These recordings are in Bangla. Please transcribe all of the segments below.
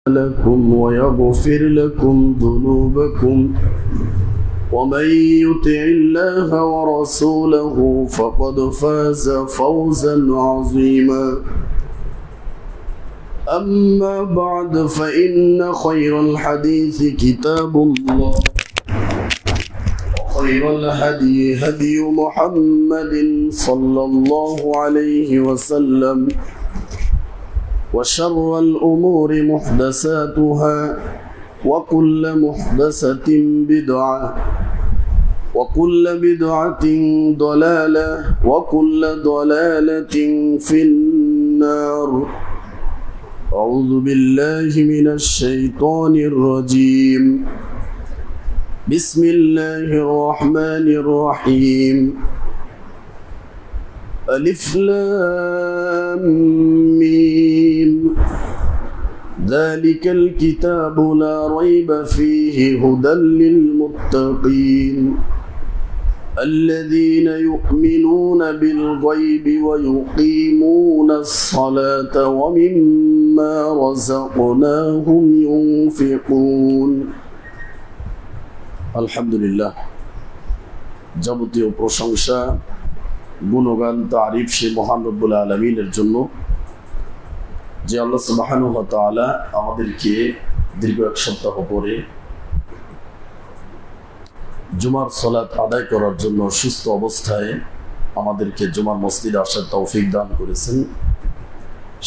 لكم ويغفر لكم ذنوبكم ومن يطع الله ورسوله فقد فاز فوزا عظيما. أما بعد فإن خير الحديث كتاب الله خير الهدي هدي محمد صلى الله عليه وسلم وشر الأمور محدثاتها وكل محدثة بدعة وكل بدعة ضلالة وكل ضلالة في النار. أعوذ بالله من الشيطان الرجيم. بسم الله الرحمن الرحيم. ألف لام ميم ذلك الكتاب لا ريب فيه هدى للمتقين الذين يؤمنون بالغيب ويقيمون الصلاة ومما رزقناهم ينفقون. আলহামদুলিল্লাহ, যাবতীয় প্রশংসা গুণগান তারিফ সে মহান রব্বুল আলামিনের জন্য, যে আল্লাহ সুবহানাহু ওয়া তাআলা আমাদেরকে দীর্ঘ এক সপ্তাহ পরে জুমার সালাত আদায় করার জন্য সুস্থ অবস্থায় আমাদেরকে জুমার মসজিদে আসার তৌফিক দান করেছেন।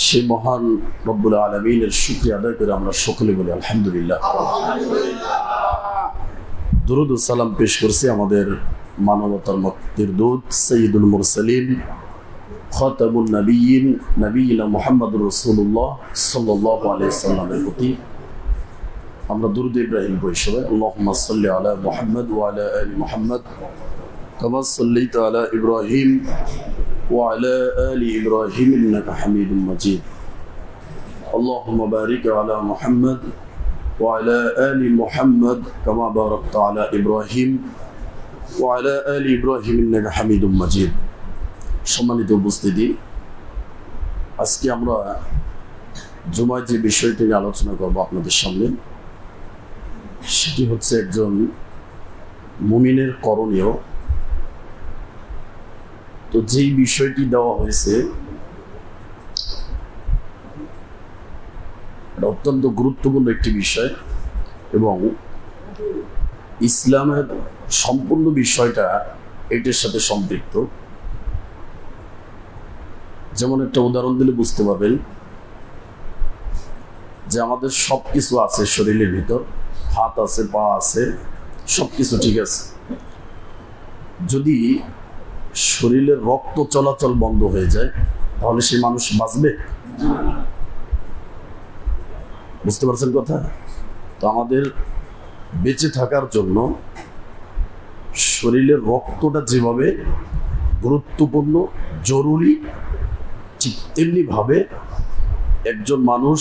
সে মহান রব্বুল আলামিনের শুকরিয়া আদায় করে আমরা সকলে বলি আলহামদুলিল্লাহ। দুরূদ ও সালাম পেশ করছি আমাদের মানবতার মুক্তির দূত সাইয়্যিদুল মুরসালিন খাতামুন নবিয়্যিন নবিয়্যিনা মুহাম্মদুর রাসূলুল্লাহ সাল্লাল্লাহু আলাইহি সাল্লামের প্রতি আমরা দুরূদ ইব্রাহিম পড়ি সবাই। আল্লাহুম্মা সাল্লি আলা মুহাম্মদ ওয়া আলা আলি মুহাম্মদ কামা সাল্লাইতা আলা ইব্রাহিম ওয়া আলা আলি ইব্রাহিম ইন্নাকা হামিদুম মাজিদ। আল্লাহুম্মা বারিক আলা মুহাম্মদ ওয়া আলা আলি মুহাম্মদ কামা বারাকতা আলা ইব্রাহিম ওয়া আলা আলি ইব্রাহিম ইন্নাকা হামিদুম মাজিদ। সম্মানিত উপস্থিতি, আজকে আমরা জুমায় যে বিষয়টি নিয়ে আলোচনা করব আপনাদের সামনে, সেটি হচ্ছে একজন মুমিনের করণীয়। তো যেই বিষয়টি দেওয়া হয়েছে এটা অত্যন্ত গুরুত্বপূর্ণ একটি বিষয় এবং ইসলামের সম্পূর্ণ বিষয়টা এটার সাথে সম্পৃক্ত। যেমন একটা উদাহরণ দিলে বুঝতে পারবেন যে আমাদের সব কিছু আছে শরীরের ভিতর, হাত আছে, পা আছে, সব কিছু ঠিক আছে। যদি শরীরের রক্ত চলাচল বন্ধ হয়ে যায় তাহলে সেই মানুষ বাঁচবে? বুঝতে পারছেন কথা? তো আমাদের বেঁচে থাকার জন্য শরীরের রক্তটা যেভাবে গুরুত্বপূর্ণ, জরুরি, ঠিক তেমনিভাবে একজন মানুষ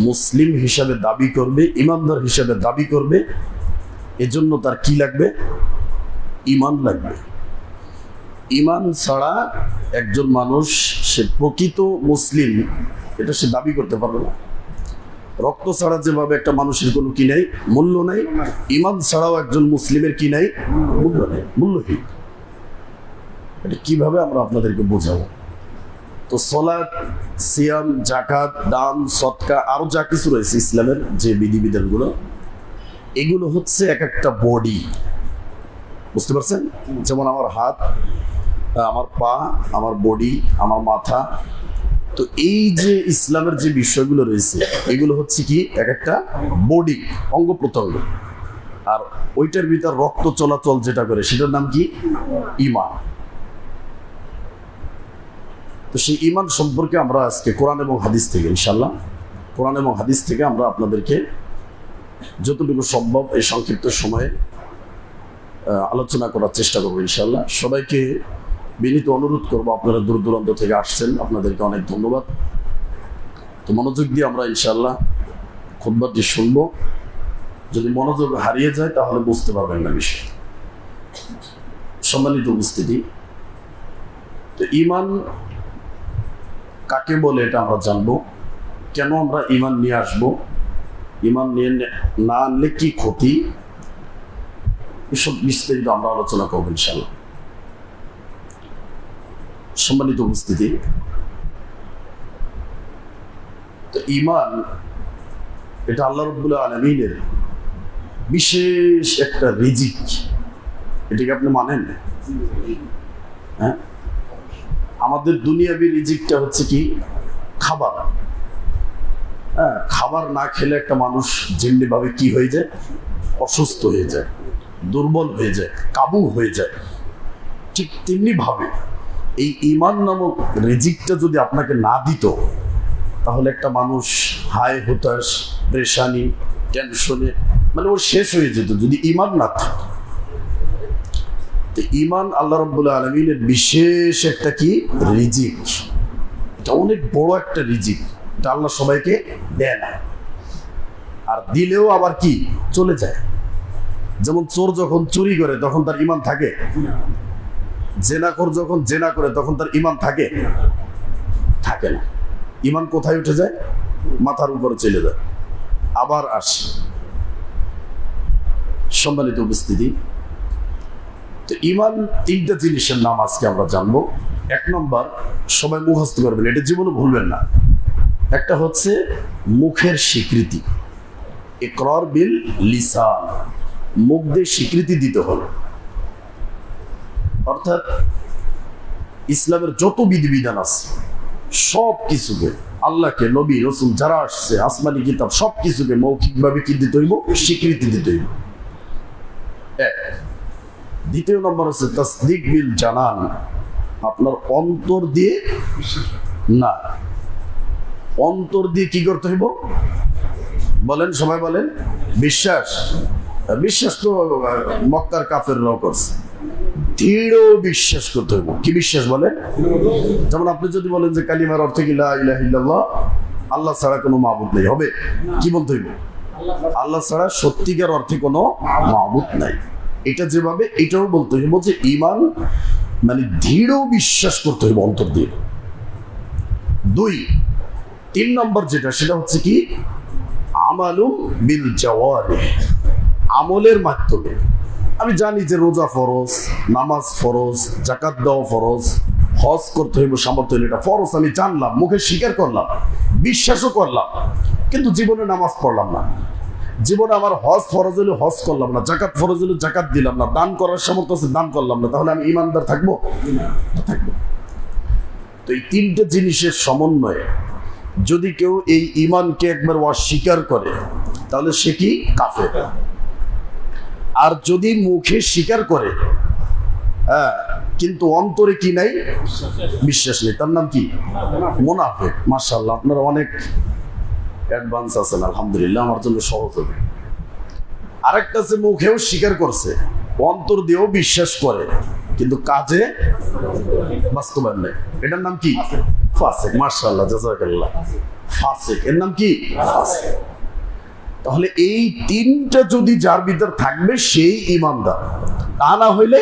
মুসলিম হিসাবে দাবি করবে, ইমানদার হিসাবে দাবি করবে, এজন্য তার কি লাগবে? ঈমান লাগবে। ঈমান ছাড়া একজন মানুষ সে প্রকৃত মুসলিম এটা সে দাবি করতে পারবে না। রক্ত ছাড়া যেভাবে একটা মানুষের কোনো কি নাই, মূল্য নাই, ঈমান ছাড়াও একজন মুসলিমের কি নাই, মূল্য নেই, মূল্যহীন। এটা কিভাবে আমরা আপনাদেরকে বোঝাবো? তো সালাত, সিয়াম, যাকাত, দান, সদকা, আরো যা কিছু রয়েছে ইসলামের যে বিধিবিধানগুলো, এগুলো হচ্ছে এক একটা বডি। বুঝতে পারছেন? যেমন আমার হাত, আমার পা, আমার বডি, আমার মাথা। তো এই যে ইসলামের যে বিষয়গুলো রয়েছে এগুলো হচ্ছে কি এক একটা বডি, অঙ্গ প্রত্যঙ্গ। আর ওইটার ভিতর রক্ত চলাচল যেটা করে সেটার নাম কি? ঈমান। তো সেই ঈমান সম্পর্কে আমরা আজকে কোরআন এবং হাদিস থেকে ইনশাআল্লাহ, কোরআন এবং হাদিস থেকে আমরা আপনাদেরকে যতটুকু সম্ভব এই সংক্ষিপ্ত সময়ে আলোচনা করার চেষ্টা করবো ইনশাআল্লাহ। সবাইকে বিনীত অনুরোধ করবো, আপনারা দূর দূরান্ত থেকে আসছেন, আপনাদেরকে অনেক ধন্যবাদ। তো মনোযোগ দিয়ে আমরা ইনশাআল্লাহ খুতবাটি শুনবো। যদি মনোযোগ হারিয়ে যায় তাহলে বুঝতে পারবেন না বিষয়। সম্মানিত উপস্থিতি, তো ঈমান কাকে বলে এটা আমরা জানবো, কেন আমরা ঈমান নিয়ে আসবো, ইমান নিয়ে না আনলে কি ক্ষতি, এসব বিস্তারিত আমরা আলোচনা করবো ইনশাআল্লাহ। সম্মানিত উপস্থিতি, তো ইমান এটা আল্লাহ রাব্বুল আলামিনের বিশেষ একটা রিজিক, এটাকে আপনি মানেন? হ্যাঁ, আমাদের দুনিয়াবি রিজিকটা হচ্ছে কি? খাবার। হ্যাঁ, খাবার না খেলে একটা মানুষ যেমনি ভাবে কি হয়ে যায়, অসুস্থ হয়ে যায়, দুর্বল হয়ে যায়, কাবু হয়ে যায়, ঠিক তেমনি ভাবে এই ঈমান নামক রিজিকটা যদি আপনাকে না দিত, তাহলে একটা মানুষ হায় হতাশ, পেরেশানি, টেনশনে, মানে ওর শেষ হয়ে যেত যদি ঈমান না থাকে। তো ঈমান আল্লাহ রাব্বুল আলামিনের বিশেষ একটা কি রিজিক, এটা অনেক বড় একটা রিজিক, এটা আল্লাহ সবাইকে দেয় না, আর দিলেও আবার কি চলে যায়। যেমন চোর যখন চুরি করে তখন তার ঈমান থাকে, জেনাখোর যখন জেনা করে তখন তার ঈমান থাকে থাকে না। ঈমান কোথায় উঠে যায়? মাথার উপরে চলে যায়, আবার আসে। সম্মানিত উপস্থিতি, তো ঈমান তিনটা জিনিসের নাম আজকে আমরা জানবো। এক নম্বর, সবাই মুখস্থ করবেন, এটা জীবনে ভুলবেন না। একটা হচ্ছে মুখের স্বীকৃতি, ইকরার বিল লিসান, মুখ দিয়ে স্বীকৃতি দিতে হলো। অর্থাৎ ইসলামের যত বিধিবিধান আছে সব কিছুকে, আল্লাহকে, নবী, রসুল যারা আসছে, আসমানি কিতাব, সব কিছুকে মৌখিকভাবে কি দিতে হইব? স্বীকৃতি দিতে হইব। এক। দ্বিতীয় নম্বর হচ্ছে তাসদিক বিল জানান, আপনার অন্তর দিয়ে, না, অন্তর দিয়ে কি করতে হইব? বলেন, সবাই বলেন। বিশ্বাস। বিশ্বাস তো মক্কার কাফেররাও করছে। দৃঢ় বিশ্বাস করতে হইব। কি বিশ্বাস বলেন? যেমন আপনি যদি বলেন যে কালিমার অর্থ কি লা ইলাহা ইল্লাল্লাহ, আল্লাহ ছাড়া কোনো মাবুদ নেই, হবে? কি বলতে হইব? আল্লাহ ছাড়া সত্যিকার অর্থে কোনো মাবুদ নাই। এটা যেভাবে, এটাও বলতে হইব যে ঈমান মানে দৃঢ় বিশ্বাস করতে হইব অন্তর দিয়ে। দুই। তিন নম্বর যেটা, সেটা হচ্ছে কি আমালুম বিল জাওয়ারিহ, আমলের মাধ্যমে। আমি জানি যে রোজা ফরজ, নামাজ ফরজ, যাকাত দেওয়া ফরজ, হজ করতে হইব সামর্থ্য হলে এটা ফরজ, আমি জানলাম, মুখে স্বীকার করলাম, বিশ্বাসও করলাম, কিন্তু জীবনে নামাজ পড়লাম না, জীবনে আমার হজ ফরজ হলে হজ করলাম না, যাকাত ফরজ হলে যাকাত দিলাম না, দান করার সামর্থ্য আছে দান করলাম না, তাহলে আমি ঈমানদার থাকবো? থাকবো। তো এই তিনটে জিনিসের সমন্বয়ে যদি কেউ এই ঈমানকে একবার অস্বীকার করে, তাহলে সে কি কাফের। আর যদি মুখে স্বীকার করে, হ্যাঁ, কিন্তু অন্তরে কি নাই? বিশ্বাস নেই, তার নাম কি? মুনাফিক। মাশাআল্লাহ, আপনারা অনেক অ্যাডভান্স আছেন, আলহামদুলিল্লাহ, আমার জন্য সহজ হবে। আরেকটা যে মুখেও স্বীকার করছে, অন্তর দিয়েও বিশ্বাস করে, কিন্তু কাজে বাস্তবায়ন নেই, এটার নাম কি? ফাসিক। মাশাআল্লাহ, জাযাকাল্লাহ। ফাসিক, এর নাম কি? ফাসিক। তাহলে এই তিনটা যদি যার ভিতর থাকবে সেই ঈমানদার, তা না হইলে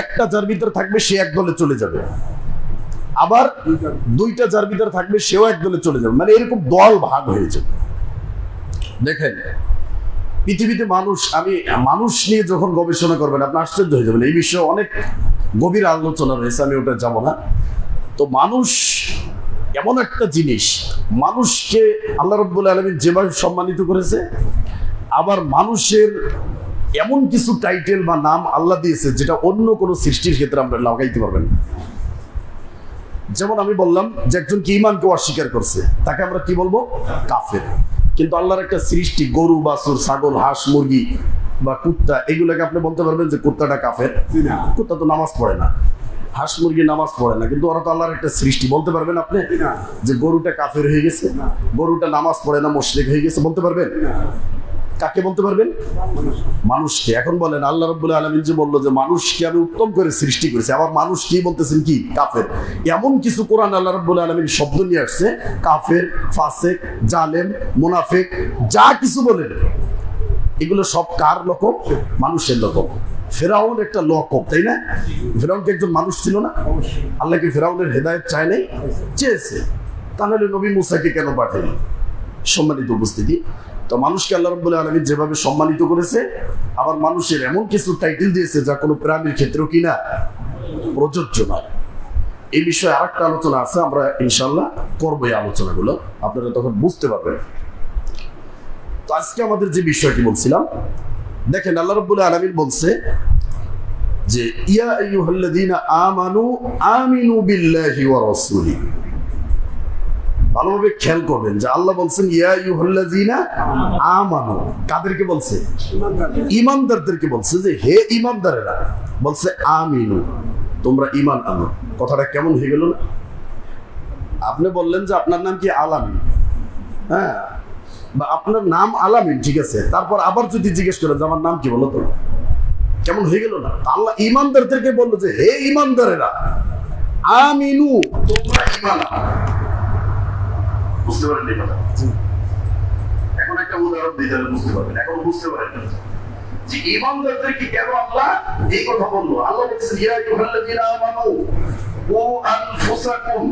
একটা যার ভিতর থাকবে সে এক দলে চলে যাবে, আবার দুইটা যার ভিতর থাকবে সেও এক দলে চলে যাবে, মানে এরকম দল ভাগ হয়ে যাবে। দেখেন পৃথিবীতে মানুষ, আমি মানুষ নিয়ে যখন গবেষণা করবেন আপনি আশ্চর্য হয়ে যাবেন, এই বিষয়ে অনেক গভীর আলোচনা রয়েছে, আমি ওটা যাব না। তো মানুষ এমন একটা জিনিস, মানুষকে আল্লাহ রাব্বুল আলামিন যেভাবে সম্মানিত করেছে, আবার মানুষের এমন কিছু টাইটেল বা নাম আল্লাহ দিয়েছে যেটা অন্য কোনো সৃষ্টির ক্ষেত্রে আমরা লাগাইতে পারবেন। যেমন আমি বললাম যে একজন কি ঈমানকে অস্বীকার করছে, তাকে আমরা কি বলবো? কাফের। কিন্তু আল্লাহর একটা সৃষ্টি, গরু, বাছুর, ছাগল, হাঁস, মুরগি বা কুত্তা, এগুলোকে আপনি বলতে পারবেন যে কুত্তাটা কাফের? কুত্তা তো নামাজ পড়ে না, হাঁস মুরগি নামাজ পড়ে না, কিন্তু ওরা তো আল্লাহর একটা সৃষ্টি। বলতে পারবেন আপনি যে গরুটা কাফের হয়ে গেছে, গরুটা নামাজ পড়ে না, মুশরিক হয়ে গেছে? বলতে পারবেন? কাকে বলতে পারবেন? মানুষকে। এখন বলেন, আল্লাহ রাব্বুল আলামিন যে বললো যে মানুষকে আমি উত্তম করে সৃষ্টি করেছি, আবার মানুষ কি বলতেছেন? কি কাফের। এমন কিছু কোরআন আল্লাহ রাব্বুল আলামিন শব্দ নিয়ে আসছে, কাফের, ফাসিক, জালেম, মুনাফিক, যা কিছু বলেন, এগুলো সব কার লকব? মানুষের লকব। ফেরাউন একটা লকব, তাই না? ফেরাউন কি একজন মানুষ ছিল না? আল্লাহ কি ফেরাউনের হেদায়েত চায় নাই? চেয়েছে। তাহলে নবী মুসাকে কেন পাঠাইল? সম্মানিত উপস্থিতি, তো মানুষকে আল্লাহ রাব্বুল আলামিন যেভাবে সম্মানিত করেছে, আবার মানুষের এমন কিছু টাইটেল দিয়েছে যা কোনো প্রাণীর ক্ষেত্রেও কিনা প্রযোজ্য নয়। এই বিষয়ে আরেকটা আলোচনা আছে, আমরা ইনশাল্লাহ করবো এই আলোচনাগুলো, আপনারা তখন বুঝতে পারবেন। তো আজকে আমাদের যে বিষয়টি বলছিলাম, দেখেন আল্লাহ রাব্বুল আলামিন বলছে যে ইয়া আইয়ুহাল্লাযীনা আমানু আমিনু বিল্লাহি ওয়া রাসূলিহি। ভালোভাবে খেয়াল করবেন যে আল্লাহ বলছেন ইয়া আইয়ুহাল্লাযীনা আমানু, কাদেরকে বলছে? ঈমানদারদেরকে বলছে যে হে ঈমানদারেরা, বলছে আমিনু, তোমরা ঈমান আনো। কথাটা কেমন হয়ে গেল না? আপনি বললেন যে আপনার নাম কি আলামিন, হ্যাঁ, বা আপনার নাম আলামিন, ঠিক আছে, তারপর আবার যদি জিজ্ঞেস করেন যে আমার নাম কি, বলো তো, কেমন হয়ে গেল না? আল্লাহ ঈমানদারদেরকে বললো যে হে ঈমানদারেরা আমিনু, তোমরা ঈমান আনো। বুঝতে পারেন এই কথা? এখন একটা উদাহরণ দিতে বুঝতে পারবেন, এখন বুঝতে পারেন যে ঈমানদারদেরকে কেন আল্লাহ এই কথা বললো। আল্লাহ বলছেন ইয়া আইয়ুহাল্লাযীনা আমানু ও আনফুসাকুম,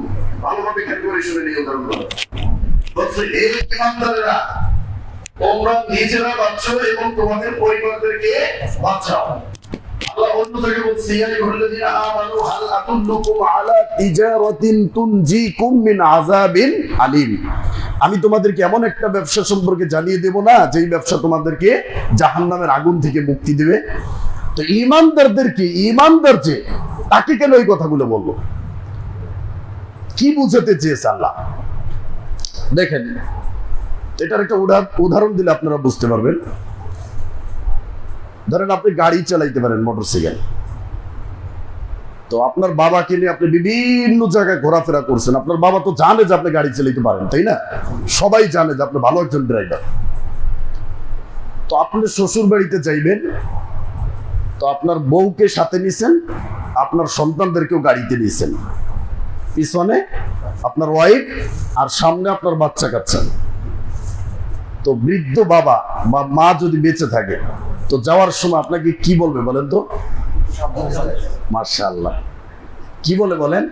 ভালোভাবে খেয়াল করে শুনে এই উদাহরণগুলো। বলছে হে ঈমানদারেরা, তোমরা নিজেরা বাঁচো এবং তোমাদের পরিবারদেরকে বাঁচাও। আল্লাহ অন্য জায়গায় বলছে ইয়া আইয়ুহাল্লাযীনা আমানু হাল আদুল্লুকুম আলা তিজারাতিন তুনজিকুম মিন আযাবিন আলিম। আমি তোমাদেরকে এমন একটা ব্যবসা সম্পর্কে জানিয়ে দেব না যেই ব্যবসা তোমাদেরকে জাহান্নামের আগুন থেকে মুক্তি দেবে। তো ঈমানদারদেরকে, ঈমানদার যে, তাকে কেন এই কথাগুলো বললো? কি বুঝাতে চেয়েছে আল্লাহ? দেখেন, এটার একটা উদাহরণ দিলে আপনারা বুঝতে পারবেন। ধরেন আপনি গাড়ি চালাইতে পারেন, মোটরসাইকেল, তো আপনার বাবাকে নিয়ে আপনি বিভিন্ন জায়গায় ঘোরাফেরা করছেন, আপনার বাবা তো জানে যে আপনি গাড়ি চালাইতে পারেন, তাই না? সবাই জানে যে আপনি ভালো একজন ড্রাইভার। তো আপনি শ্বশুর বাড়িতে যাইবেন, তো আপনার বউকে সাথে নিছেন, আপনার সন্তানদেরকেও গাড়িতে নিয়েছেন, পিছনে আপনার ওয়াইফ আর সামনে আপনার বাচ্চা কাচ্চা। তো বৃদ্ধ বাবা বা মা যদি বেঁচে থাকে, তো যাওয়ার সময় আপনাকে কি বলবে বলেন তো? মাশাআল্লাহ, কি বলে বলেন?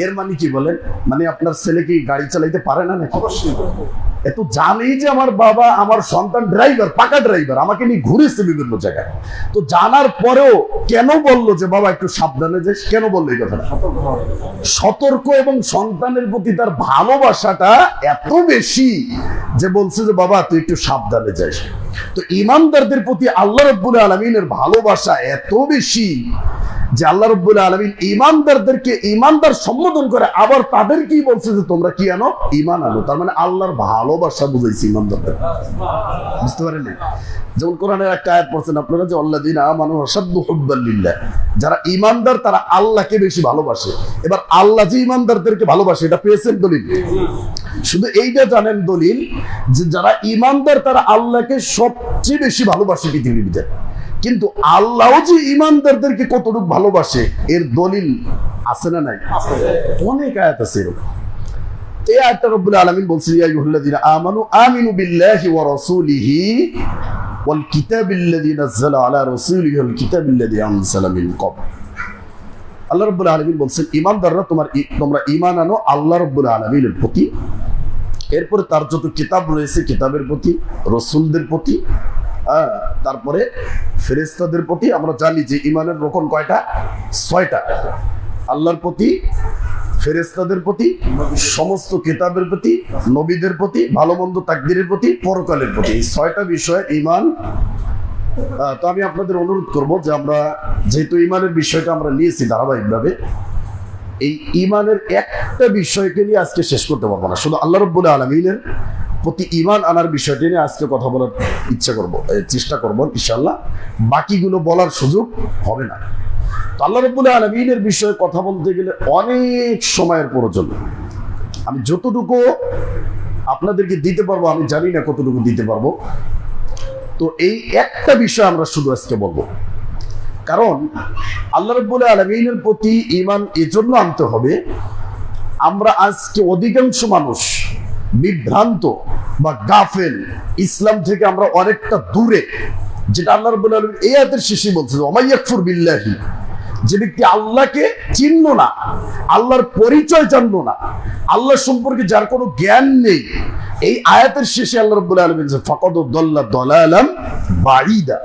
এর মানে কি বলেন? মানে আপনার ছেলে কি গাড়ি চালাইতে পারে না নাকি? এত জানেই যে আমার বাবা, আমার সন্তান ড্রাইভার, পাকা ড্রাইভার, আমাকে নিয়ে ঘুরেছে বিভিন্ন জায়গায়। তো জানার পরেও কেন বললো যে বাবা একটু সাবধানে যাস? কেন বললো এই কথাটা? সতর্ক, এবং সন্তানের প্রতি তার ভালোবাসাটা এত বেশি যে বলছে যে বাবা তুই একটু সাবধানে যাস। তো ঈমানদারদের প্রতি আল্লাহ রাব্বুল আলামিনের ভালোবাসা এত বেশি যে আল্লাহ রাব্বুল আলামিন ঈমানদারদেরকে ঈমানদার সম্বোধন করে, আবার তাদেরকেই বলছে যে তোমরা কি আনো? ঈমান আনো। তার মানে আল্লাহর ভালোবাসা বুঝাইছে ঈমানদারদের। বুঝতে পারেন? যেমন কোরআনের একটা আয়াত পড়ছেন আপনারা যে আল্লাযীনা আমানু আশাদ্দু হুব্বান লিল্লাহ, যারা ঈমানদার তারা আল্লাহকে বেশি ভালোবাসে। এবার আল্লাহ যে ঈমানদারদেরকে ভালোবাসে, এটা পেয়েছেন দলিল? শুধু এইটা জানেন দলিল যে যারা ঈমানদার তারা আল্লাহকে সবচেয়ে বেশি ভালোবাসে পৃথিবীতে। কিন্তু আল্লাহ যে ঈমানদারদেরকে কতটুকু ভালোবাসে এর দলিল আছে না নাই? অনেক আয়াত আছে এরকম। এই আয়াতটা রব্বুল আলামিন বলছেন ইয়া আইয়ুহাল্লাযীনা আমানু আমিনু বিল্লাহি ওয়া রাসূলিহি ওয়াল কিতাবিল্লাযী নাযালা আলা রাসূলিহি ওয়াল কিতাবিল্লাযী আনজালা মিন ক্বাবল। আল্লাহ রাব্বুল আলামিন বলছেন ঈমানদাররা তোমরা ঈমান আনো আল্লাহ রাব্বুল আলামিনের প্রতি, এরপরে তার যত কিতাব রয়েছে কিতাবের প্রতি, রাসূলদের প্রতি, তারপরে ফেরেশতাদের প্রতি। আমরা জানি যে ঈমানের রকম কয়টা? 6টা। আল্লাহর প্রতি, ফেরেশতাদের প্রতি, সমস্ত কিতাবের প্রতি, নবীদের প্রতি, ভালো মন্দ তাকদীরের প্রতি, পরকালের প্রতি, এই 6টা বিষয় ঈমান। তো আমি আপনাদের অনুরোধ করব যে আমরা যেহেতু ঈমানের বিষয়টা আমরা নিয়েছি ধারাবাহিকভাবে, এই ঈমানের একটা বিষয়কে নিয়ে আজকে শেষ করতে পারবো না। শুধু আল্লাহ রাব্বুল আলামিনের প্রতি ঈমান আনার বিষয়টি নিয়ে আজকে কথা বলার চেষ্টা করব ইনশাআল্লাহ। বাকিগুলো বলার সুযোগ হবে না। তো আল্লাহ রাব্বুল আলামিনের বিষয়ে কথা বলতে গেলে অনেক সময়ের প্রয়োজন। আমি যতটুকু আপনাদেরকে দিতে পারবো, আমি জানি না কতটুকু দিতে পারবো। তো এই একটা বিষয় আমরা শুধু আজকে বলবো, কারণ আল্লাহ রাব্বুল আলামিনের প্রতি ঈমান এজন্য আনতে হবে, আমরা আজকে অধিকাংশ মানুষ বিভ্রান্ত বা গাফেল, ইসলাম থেকে আমরা অনেকটা দূরে। যেটা আল্লাহ রাব্বুল আলামিন এই আয়াতের শেষে বলছে ওয়া মাইয়াকফুর বিল্লাহি, যে ব্যক্তি আল্লাহকে চিনল না, আল্লাহর পরিচয় জানলো না, আল্লাহ সম্পর্কে যার কোনো জ্ঞান নেই, এই আয়াতের শেষে আল্লাহ রাব্বুল আলামিন বলেন ফাকাদ দাল্লা দালালাম বাঈদা,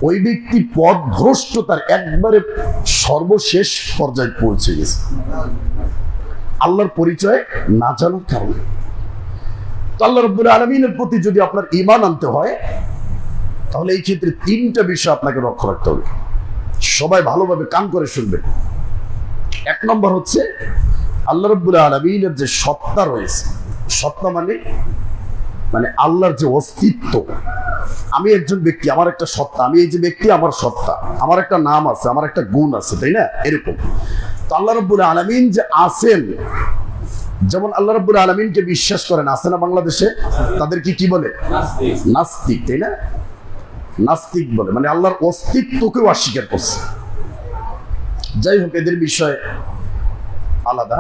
ওই ব্যক্তি পথভ্রষ্টতার একবারে সর্বশেষ পর্যায়ে পৌঁছে গেছে আল্লাহর পরিচয় না জানার কারণে। তো আল্লাহ রাব্বুল আলামিনের প্রতি যদি আপনার ঈমান আনতে হয়, তাহলে এই ক্ষেত্রে তিনটা বিষয় আপনাকে লক্ষ্য রাখতে হবে। সবাই ভালোভাবে কান করে শুনবেন। এক নম্বর হচ্ছে আল্লাহ রাব্বুল আলামিনের যে সত্তা রয়েছে, সত্তা মানে আল্লাহর যে অস্তিত্ব। আমি একজন ব্যক্তি, আমার একটা সত্তা, আমি এই যে ব্যক্তি আমার সত্তা, আমার একটা নাম আছে, আমার একটা গুণ আছে, তাই না? এরকম তো আল্লাহ রাব্বুল আলামিন যে আছেন, যেমন আল্লাহ রাব্বুল আলামিনকে বিশ্বাস করেন, আছে না বাংলাদেশে? তাদেরকে কি বলে? নাস্তিক, তাই না? নাস্তিক বলে, মানে আল্লাহর অস্তিত্বকেও অস্বীকার করছে। যাই হোক, এদের বিষয় আলাদা।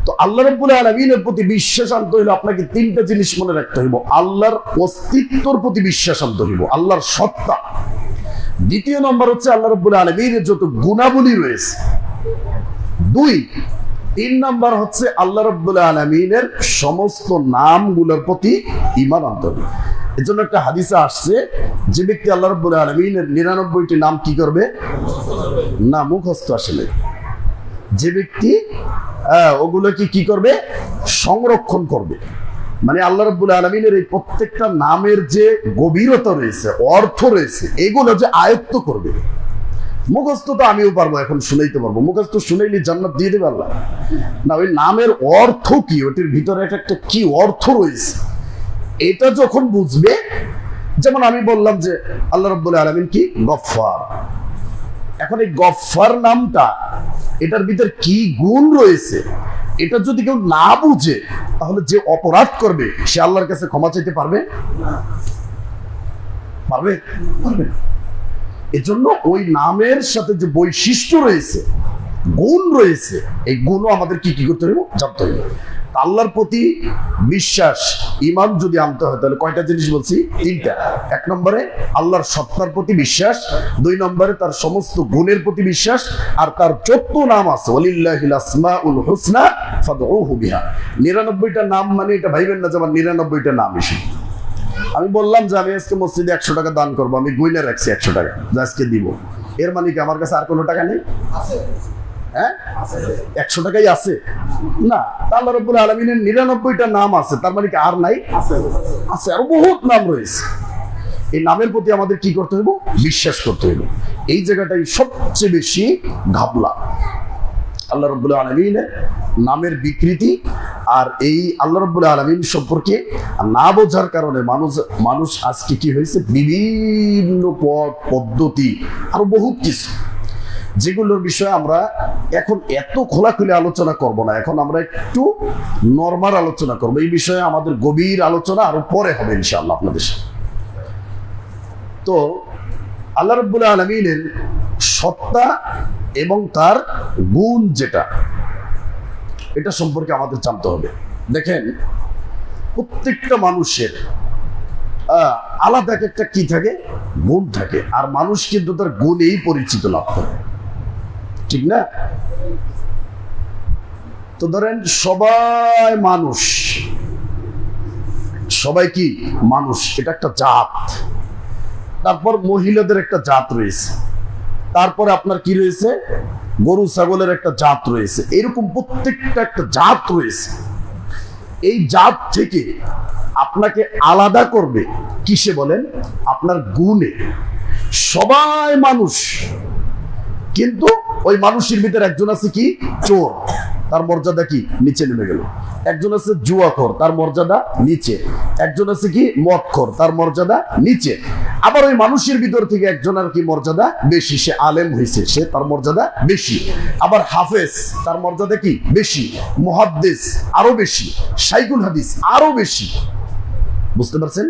তো আল্লাহ রাব্বুল আলামিনের প্রতি বিশ্বাস আনতে হইলে আপনাকে তিনটা জিনিস মনে রাখতে হইব। আল্লাহর অস্তিত্বর প্রতি বিশ্বাস আনতে হইব, আল্লাহর সত্তা। দ্বিতীয় নম্বর হচ্ছে আল্লাহ রাব্বুল আলামিনের যত গুণাবলী রয়েছে। তিন নম্বর হচ্ছে আল্লাহ রাব্বুল আলামিনের সমস্ত নামগুলোর প্রতি ঈমান আনতে হবে। এর জন্য একটা হাদিসে আসছে, যে ব্যক্তি আল্লাহ রাব্বুল আলামিনের 99টি নাম কি করবে? না, মুখস্থ আসলে। যে ব্যক্তি ওগুলোকে কি করবে? সংরক্ষণ করবে। মানে আল্লাহ রাব্বুল আলামিনের এই প্রত্যেকটা নামের যে গভীরতা রয়েছে, অর্থ রয়েছে, এগুলো যে আয়ত্ত করবে। মুখস্থ তো আমিও পারবো, এখন শুনাইতে পারবো। মুখস্থ শুনাইলে জান্নাত দিয়ে দেবে আল্লাহ? না, ওই নামের অর্থ কি, ওটির ভিতরে একটা কি অর্থ রয়েছে, এটা যখন বুঝবে। যেমন আমি বললাম যে আল্লাহ রাব্বুল আলামিন কি? গফফার। এখন এই গফফার নামটা, এটার ভিতর কি গুণ রয়েছে, এটা যদি কেউ না বুঝে, তাহলে যে অপরাধ করবে সে আল্লাহর কাছে ক্ষমা চাইতে পারবে? পারবে? পারবে না। এজন্য ওই নামের সাথে যে বৈশিষ্ট্য রয়েছে, গুণ রয়েছে, এই গুণও আমাদের কি করতে হবে? জানতে হবে। আল্লাহর প্রতি বিশ্বাস, ঈমান যদি আনতে হয়, তাহলে কয়টা জিনিস বলছি? তিনটা। এক নম্বরে আল্লাহর সত্তার প্রতি বিশ্বাস, 2 নম্বরে তার সমস্ত গুণের প্রতি বিশ্বাস, আর তার 14 নাম আছে, ওয়ালিল্লাহিল আসমাউল হুসনা ফাদউহু বিহা। 99টা নাম মানে এটা ভাইবেন না যে আমার 99টা নাম এসে। আমি বললাম যে আমি আজকে মসজিদে 100 টাকা দান করবো, আমি গুইনা রাখছি 100 টাকা যে আজকে দিব, এর মানে কি আমার কাছে আর কোনো টাকা নেই? হ্যাঁ, 100 টাকাই আছে না। আল্লাহ রাব্বুল আলামিনের 99টা নাম আছে, তার মানে কি আর নাই? আছে, আরো বহুত নাম রয়েছে। এই নামের প্রতি আমাদের কি করতে হবে? বিশ্বাস করতে হবে। এই জায়গাটাই সবচেয়ে বেশি ঘাবলা। আল্লাহ রাব্বুল আলামিনের নামের বিকৃতি, আর এই আল্লাহ রাব্বুল আলামিন সম্পর্কে না বোঝার কারণে মানুষ আজকে কি হয়েছে? বিভিন্ন পথ পদ্ধতি, আরো বহুত কিছু, যেগুলোর বিষয়ে আমরা এখন এত খোলাখুলি আলোচনা করব না। এখন আমরা একটু নরমাল আলোচনা করব। এই বিষয়ে আমাদের গভীর আলোচনা আরো পরে হবে ইনশাআল্লাহ আপনাদের সাথে। তো আল্লাহ রাব্বুল আলামিনের সত্তা এবং তার গুণ যেটা, এটা সম্পর্কে আমাদের জানতে হবে। দেখেন, প্রত্যেকটা মানুষের আলাদা একটা কি থাকে? গুণ থাকে। আর মানুষ কিন্তু তার গুণেই পরিচিত লাভ করে, ঠিক না? তো ধরেন সবাই মানুষ, সবাই কি মানুষ, এটা একটা জাত। তারপর মহিলাদের একটা জাত রয়েছে, তারপরে আপনার কি রয়েছে? গরু ছাগলের একটা জাত রয়েছে। এরকম প্রত্যেকটা একটা জাত রয়েছে। এই জাত থেকে আপনাকে আলাদা করবে কিসে বলেন? আপনার গুণে। সবাই মানুষ, কিন্তু ওই মানুষের ভিতরে একজন আছে কি? চোর, তার মর্যাদা কি? নিচে নেমে গেল। একজন আছে জুয়াখোর, তার মর্যাদা নিচে। একজন আছে কি? মদখোর, তার মর্যাদা নিচে। আবার ওই মানুষের ভিতর থেকে একজন আর কি মর্যাদা বেশি, সে আলেম হয়েছে, সে তার মর্যাদা বেশি। আবার হাফেজ, তার মর্যাদা কি? বেশি। মুহাদ্দিস আরো বেশি, শাইখুল হাদিস আরো বেশি। বুঝতে পারছেন?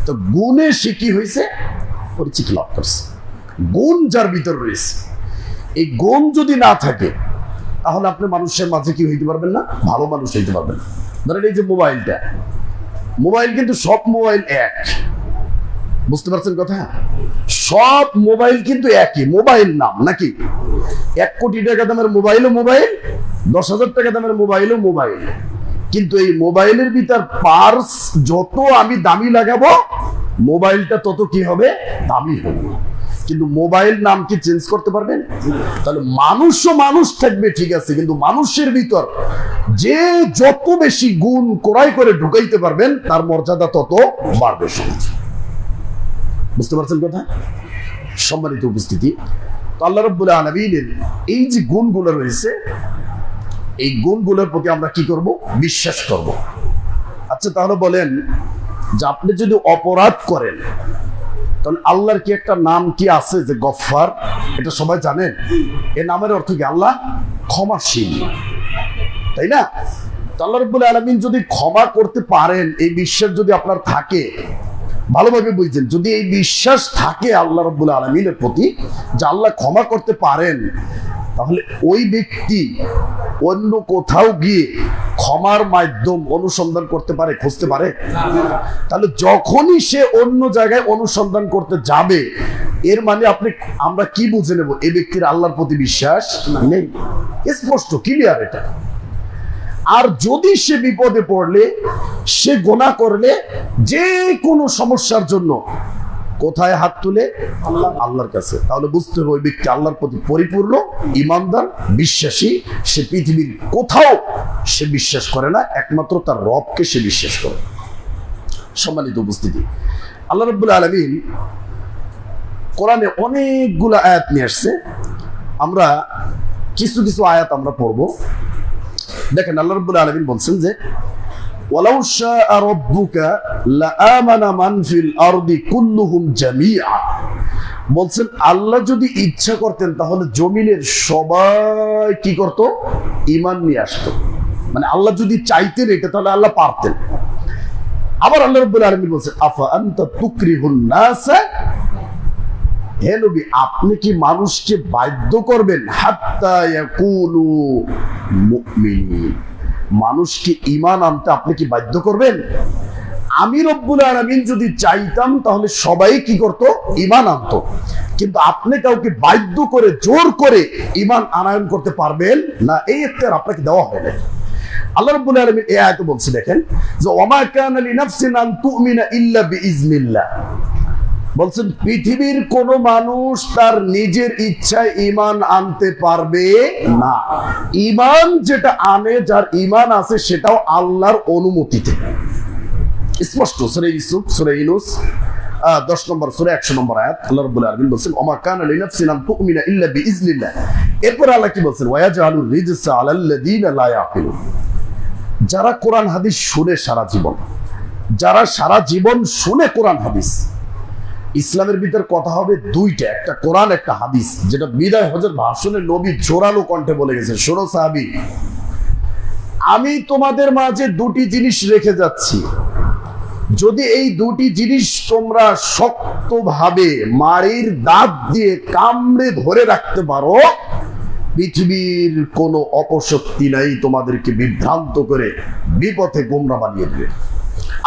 তো গুণে সে কি হয়েছে? পরিচিতি লাভ করছে। গুণ যার ভিতর রয়েছে, এই গুণ যদি না থাকে, তাহলে আপনি মানুষের মাঝে কি হইতে পারবেন না? ভালো মানুষ হইতে পারবেন না। ধরেন এই যে মোবাইলটা, মোবাইল কিন্তু সব মোবাইল এক। বুঝতে পারছেন কথা? সব মোবাইল কিন্তু একই মোবাইল নাম, নাকি? 1 কোটি টাকা দামের মোবাইলও মোবাইল, 10,000 টাকা দামের মোবাইলও মোবাইল। কিন্তু এই মোবাইলের ভিতর পার্স যত আমি দামি লাগাবো, মোবাইলটা তত কি হবে? দামি হবে। কিন্তু মোবাইল নাম কি চেঞ্জ করতে পারবেন? তাহলে মানুষও মানুষ থাকবে, ঠিক আছে, কিন্তু মানুষের ভিতর যে যত বেশি গুণ ক্রয় করে ঢুকাইতে পারবেন, তার মর্যাদা তত বাড়বে। বুঝতে পারছেন কথা? সম্মানিত উপস্থিতি, তো আল্লাহ রাব্বুল আলামিনের এই যে গুণগুলো রয়েছে, এই গুণগুলোর প্রতি আমরা কি করব? বিশ্বাস করব। আচ্ছা, তাহলে বলেন যে আপনি যদি অপরাধ করেন, তাহলে আল্লাহর কি একটা নাম কি আছে যে গফফার? এটা সবাই জানেন। এই নামের অর্থ কি? আল্লাহ ক্ষমাশীল, তাই না? আল্লাহ রাব্বুল আলামিন যদি ক্ষমা করতে পারেন, এই বিশ্বাস যদি আপনার থাকে, ভালোভাবে বুঝছেন, যদি এই বিশ্বাস থাকে আল্লাহ রাব্বুল আলামিনের প্রতি যে আল্লাহ ক্ষমা করতে পারেন, তাহলে ওই ব্যক্তি অন্য কোথাও গিয়ে ক্ষমার মাধ্যম অনুসন্ধান করতে পারে, খুঁজতে পারে? তাহলে যখনই সে অন্য জায়গায় অনুসন্ধান করতে যাবে, এর মানে আমরা কি বুঝে নেব? এই ব্যক্তির আল্লাহর প্রতি বিশ্বাস নেই। স্পষ্ট, ক্লিয়ার এটা। আর যদি সে বিপদে পড়লে, সে গুনাহ করলে, যে কোনো সমস্যার জন্য কোথায় হাত তুলে? আল্লাহর কাছে। তাহলে বুঝতে হবে ওই ব্যক্তি আল্লাহর প্রতি পরিপূর্ণ ঈমানদার, বিশ্বাসী। সে পৃথিবীর কোথাও সে বিশ্বাস করে না, একমাত্র তার রবকে সে বিশ্বাস করে। সম্মানিত উপস্থিতি, আল্লাহ রাব্বুল আলামিন কোরআনে অনেকগুলো আয়াত নিয়ে আসছে। আমরা কিছু কিছু আয়াত আমরা পড়ব। দেখেন, আল্লাহ রাব্বুল আলামিন বলছেন যে ওয়ালাউ শাআ রাব্বুকা লাআমানা মান ফিল আরদি কুল্লুহুম জামিআ। বলছেন আল্লাহ যদি ইচ্ছা করতেন, তাহলে জমিনের সবাই কি করত? ঈমান নিয়ে আসতো। মানে আল্লাহ যদি চাইতেন এটা, তাহলে আল্লাহ পারতেন। আবার আল্লাহ রাব্বুল আলামিন বলছেন আফা আনতা তুকরিহুন নাস। হে নবী, আপনি কি মানুষকে বাধ্য করবেন? হাত্তা ইয়াকুলু মুমিনিন, মানুষকে ঈমান আনতে আপনি কি বাধ্য করবেন? আমি রব্বুল আলামিন যদি চাইতাম, তাহলে সবাই কি করত? ঈমান আনতো। কিন্তু আপনি কাউকে বাধ্য করে, জোর করে ঈমান আনয়ন করতে পারবেন না, এই ইখতিয়ার আপনাকে দেওয়া হয় না। আল্লাহ রাব্বুল আলামিন এই আয়াতে বলছে, দেখেন যে ওয়ামা কানা লিনাফসিন আন তুমিনা ইল্লা বিইজনিল্লাহ। বলছেন পৃথিবীর কোন মানুষ তার নিজের ইচ্ছায় ঈমান আনতে পারবে না। ঈমান যেটা আনে, যার ঈমান আছে, সেটাও আল্লাহর অনুমতিতে। স্পষ্ট সূরা ইউসুফ, সূরা ইউনূস 10 নম্বর সূরা 100 নম্বর আয়াত। আল্লাহ রাব্বুল আলামিন বলেন ওমা কানা লিনাফসিন আন তুমিনা ইল্লা বিইজনিল্লাহ। এরপর আল্লাহ কি বলেন? ওয়ায়াজআলুর রিজসা আলাল্লাযিনা লা ইয়াকিলুন। যারা কোরআন হাদিস শুনে সারা জীবন, যারা সারা জীবন শুনে কোরআন হাদিস, ইসলামের ভিতর কথা হবে দুইটা, একটা কোরআন, একটা হাদিস, যেটা বিদায় হজের ভাষণে নবী জোরালো কণ্ঠে বলে গেছে, শোনো সাহাবী, আমি তোমাদের মাঝে দুটি জিনিস রেখে যাচ্ছি, যদি এই দুটি জিনিস তোমরা শক্তভাবে মাড়ির দাঁত দিয়ে কামড়ে ধরে রাখতে পারো, পৃথিবীর কোনো অপশক্তি নাই তোমাদেরকে বিভ্রান্ত করে বিপথে গোমরা বানিয়ে দেবে।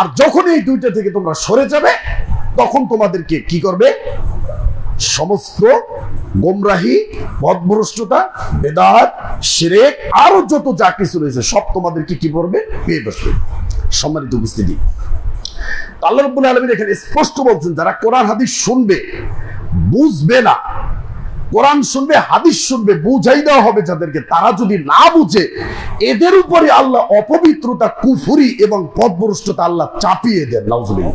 আর যখন এই দুইটা থেকে তোমরা সরে যাবে, তখন তোমাদেরকে কি করবে? সমস্ত গোমরাহি, পথভ্রষ্টতা, বেদাত, শিরক, আরো যত যা কিছু রয়েছে সব তোমাদেরকে কি করবে? পেয়ে বসবে। সম্মানিত উপস্থিতি, আল্লাহ রাব্বুল আলামিন এখানে স্পষ্ট বলছেন, যারা কোরআন হাদিস শুনবে, বুঝবে না, কোরআন শুনবে, হাদিস শুনবে, বুঝাই দেওয়া হবে যাদেরকে, তারা যদি না বুঝে, এদের উপরে আল্লাহ অপবিত্রতা, কুফরি এবং পথভ্রষ্টতা আল্লাহ চাপিয়ে দেন। নাউজুবিল্লাহ।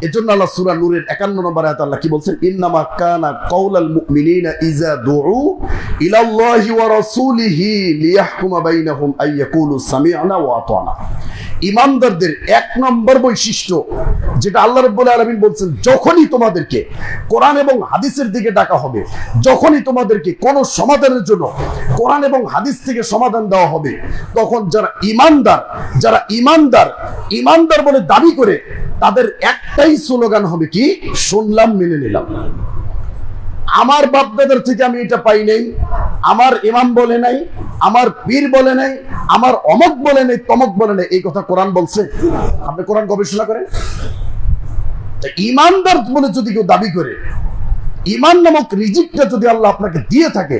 এজন্য আল্লাহ সূরা নূরের 51 নম্বর আয়াতে আল্লাহ কি বলছেন? ইন্নামা কানা কাউলাল মুমিনিনা ইযা দুউ ইলাল্লাহি ওয়া রাসূলিহি লিয়াহকুমা বাইনাহুম আইয়াকুলু সামি'না ওয়া আতা'না। ঈমানদারদের এক নম্বর বৈশিষ্ট্য, যেটা আল্লাহ রাব্বুল আলামিন বলছেন, যখনই তোমাদেরকে কোরআন এবং হাদিসের দিকে ডাকা হবে, যখনই তোমাদেরকে কোন সমাধানের জন্য কোরআন এবং হাদিস থেকে সমাধান দেওয়া হবে, তখন যারা ঈমানদার, যারা ঈমানদার বলে দাবি করে, তাদের একটাই স্লোগান হবে কি? শুনলাম, মেনে নিলাম। আমার বাপদাদার থেকে আমি এটা পাই নাই, আমার ইমাম বলে নাই, আমার পীর বলে নাই, আমার অমক বলে নাই, তমক বলে নাই, এই কথা কোরআন বলছে? আপনি কোরআন গবেষণা করেন। ঈমানদার বলে যদি কেউ দাবি করে, ঈমান নামক রিজিকটা যদি আল্লাহ আপনাকে দিয়ে থাকে,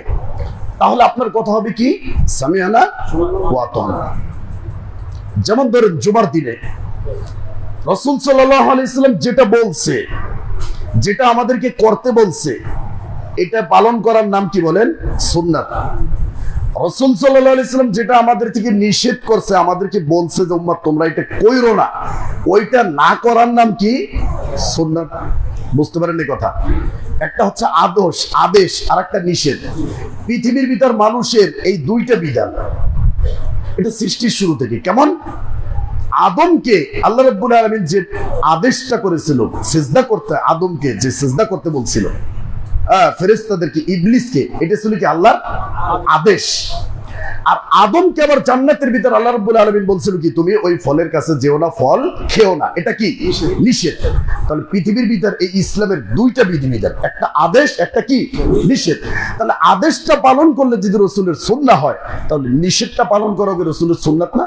তাহলে আপনার কথা হবে কি, সামিআনা ওয়া আতা'না। যেমন ধরেন জুমার দিনে রাসূল সাল্লাল্লাহু আলাইহি ওয়াসাল্লাম যেটা বলছে, যেটা আমাদেরকে করতে বলছে, এটা পালন করার নাম কি বলেন, সুন্নাত। রাসূল সাল্লাল্লাহু আলাইহি ওয়াসাল্লাম যেটা আমাদের থেকে নিষেধ করছে, আমাদেরকে বলছে যে উম্মত তোমরা এটা কইরো না, ওইটা না করার নাম কি, সুন্নাত। বুঝতে পারেন এই কথা? একটা হচ্ছে আদেশ আর একটা নিষেধ। পৃথিবীর ভিতর মানুষের এই দুইটা বিধান, এটা সৃষ্টির শুরু থেকে। কেমন? আদমকে আল্লাহ রাব্বুল আলামিন যে আদেশটা করেছিল সিজদা করতে, আদমকে যে সিজদা করতে বলছিল, ফেরেশতাদেরকে, ইবলিসকে, এটা ছিল কি আল্লাহর আদেশ। আর আদমকে আবার জান্নাতের ভিতর আল্লাহ রাব্বুল আলামিন বলছিল কি, তুমি ওই ফলের কাছে যেও না, ফল খেও না, এটা কি নিষেধ। তাহলে পৃথিবীর ভিতর এই ইসলামের দুইটা বিধিবিধান, একটা আদেশ, একটা কি নিষেধ। তাহলে আদেশটা পালন করলে যদি রাসূলের সুন্নাহ হয়, তাহলে নিষেধটা পালন করা কি রাসূলের সুন্নাত না?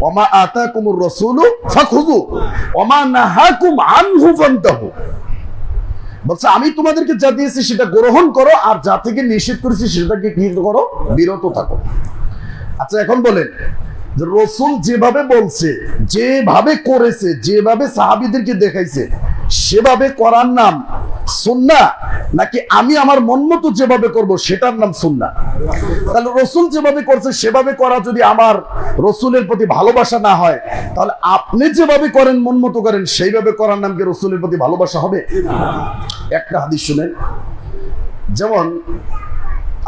ওমা আতাকুমুর রাসূলু ফাখুযু ওমা নাহাকুম আনহু ফান্তাহু। বলছে আমি তোমাদেরকে যা দিয়েছি সেটা গ্রহণ করো, আর যা থেকে নিষেধ করেছি সেটাকে কি করো, বিরত থাকো। আচ্ছা এখন বলেন, যে রাসূল যেভাবে বলছে, যেভাবে করেছে, যেভাবে সাহাবীদেরকে দেখাইছে, সেভাবে করার নাম সুন্নাহ, নাকি আমি আমার মন মতো যেভাবে করব সেটার নাম সুন্নাহ? তাহলে রাসূল যেভাবে করছে সেভাবে করা যদি আমার রাসূলের প্রতি ভালোবাসা না হয়, তাহলে আপনি যেভাবে করেন, মন মতো করেন, সেইভাবে করার নাম কি রাসূলের প্রতি ভালোবাসা হবে? একটা হাদিস শুনেন। যেমন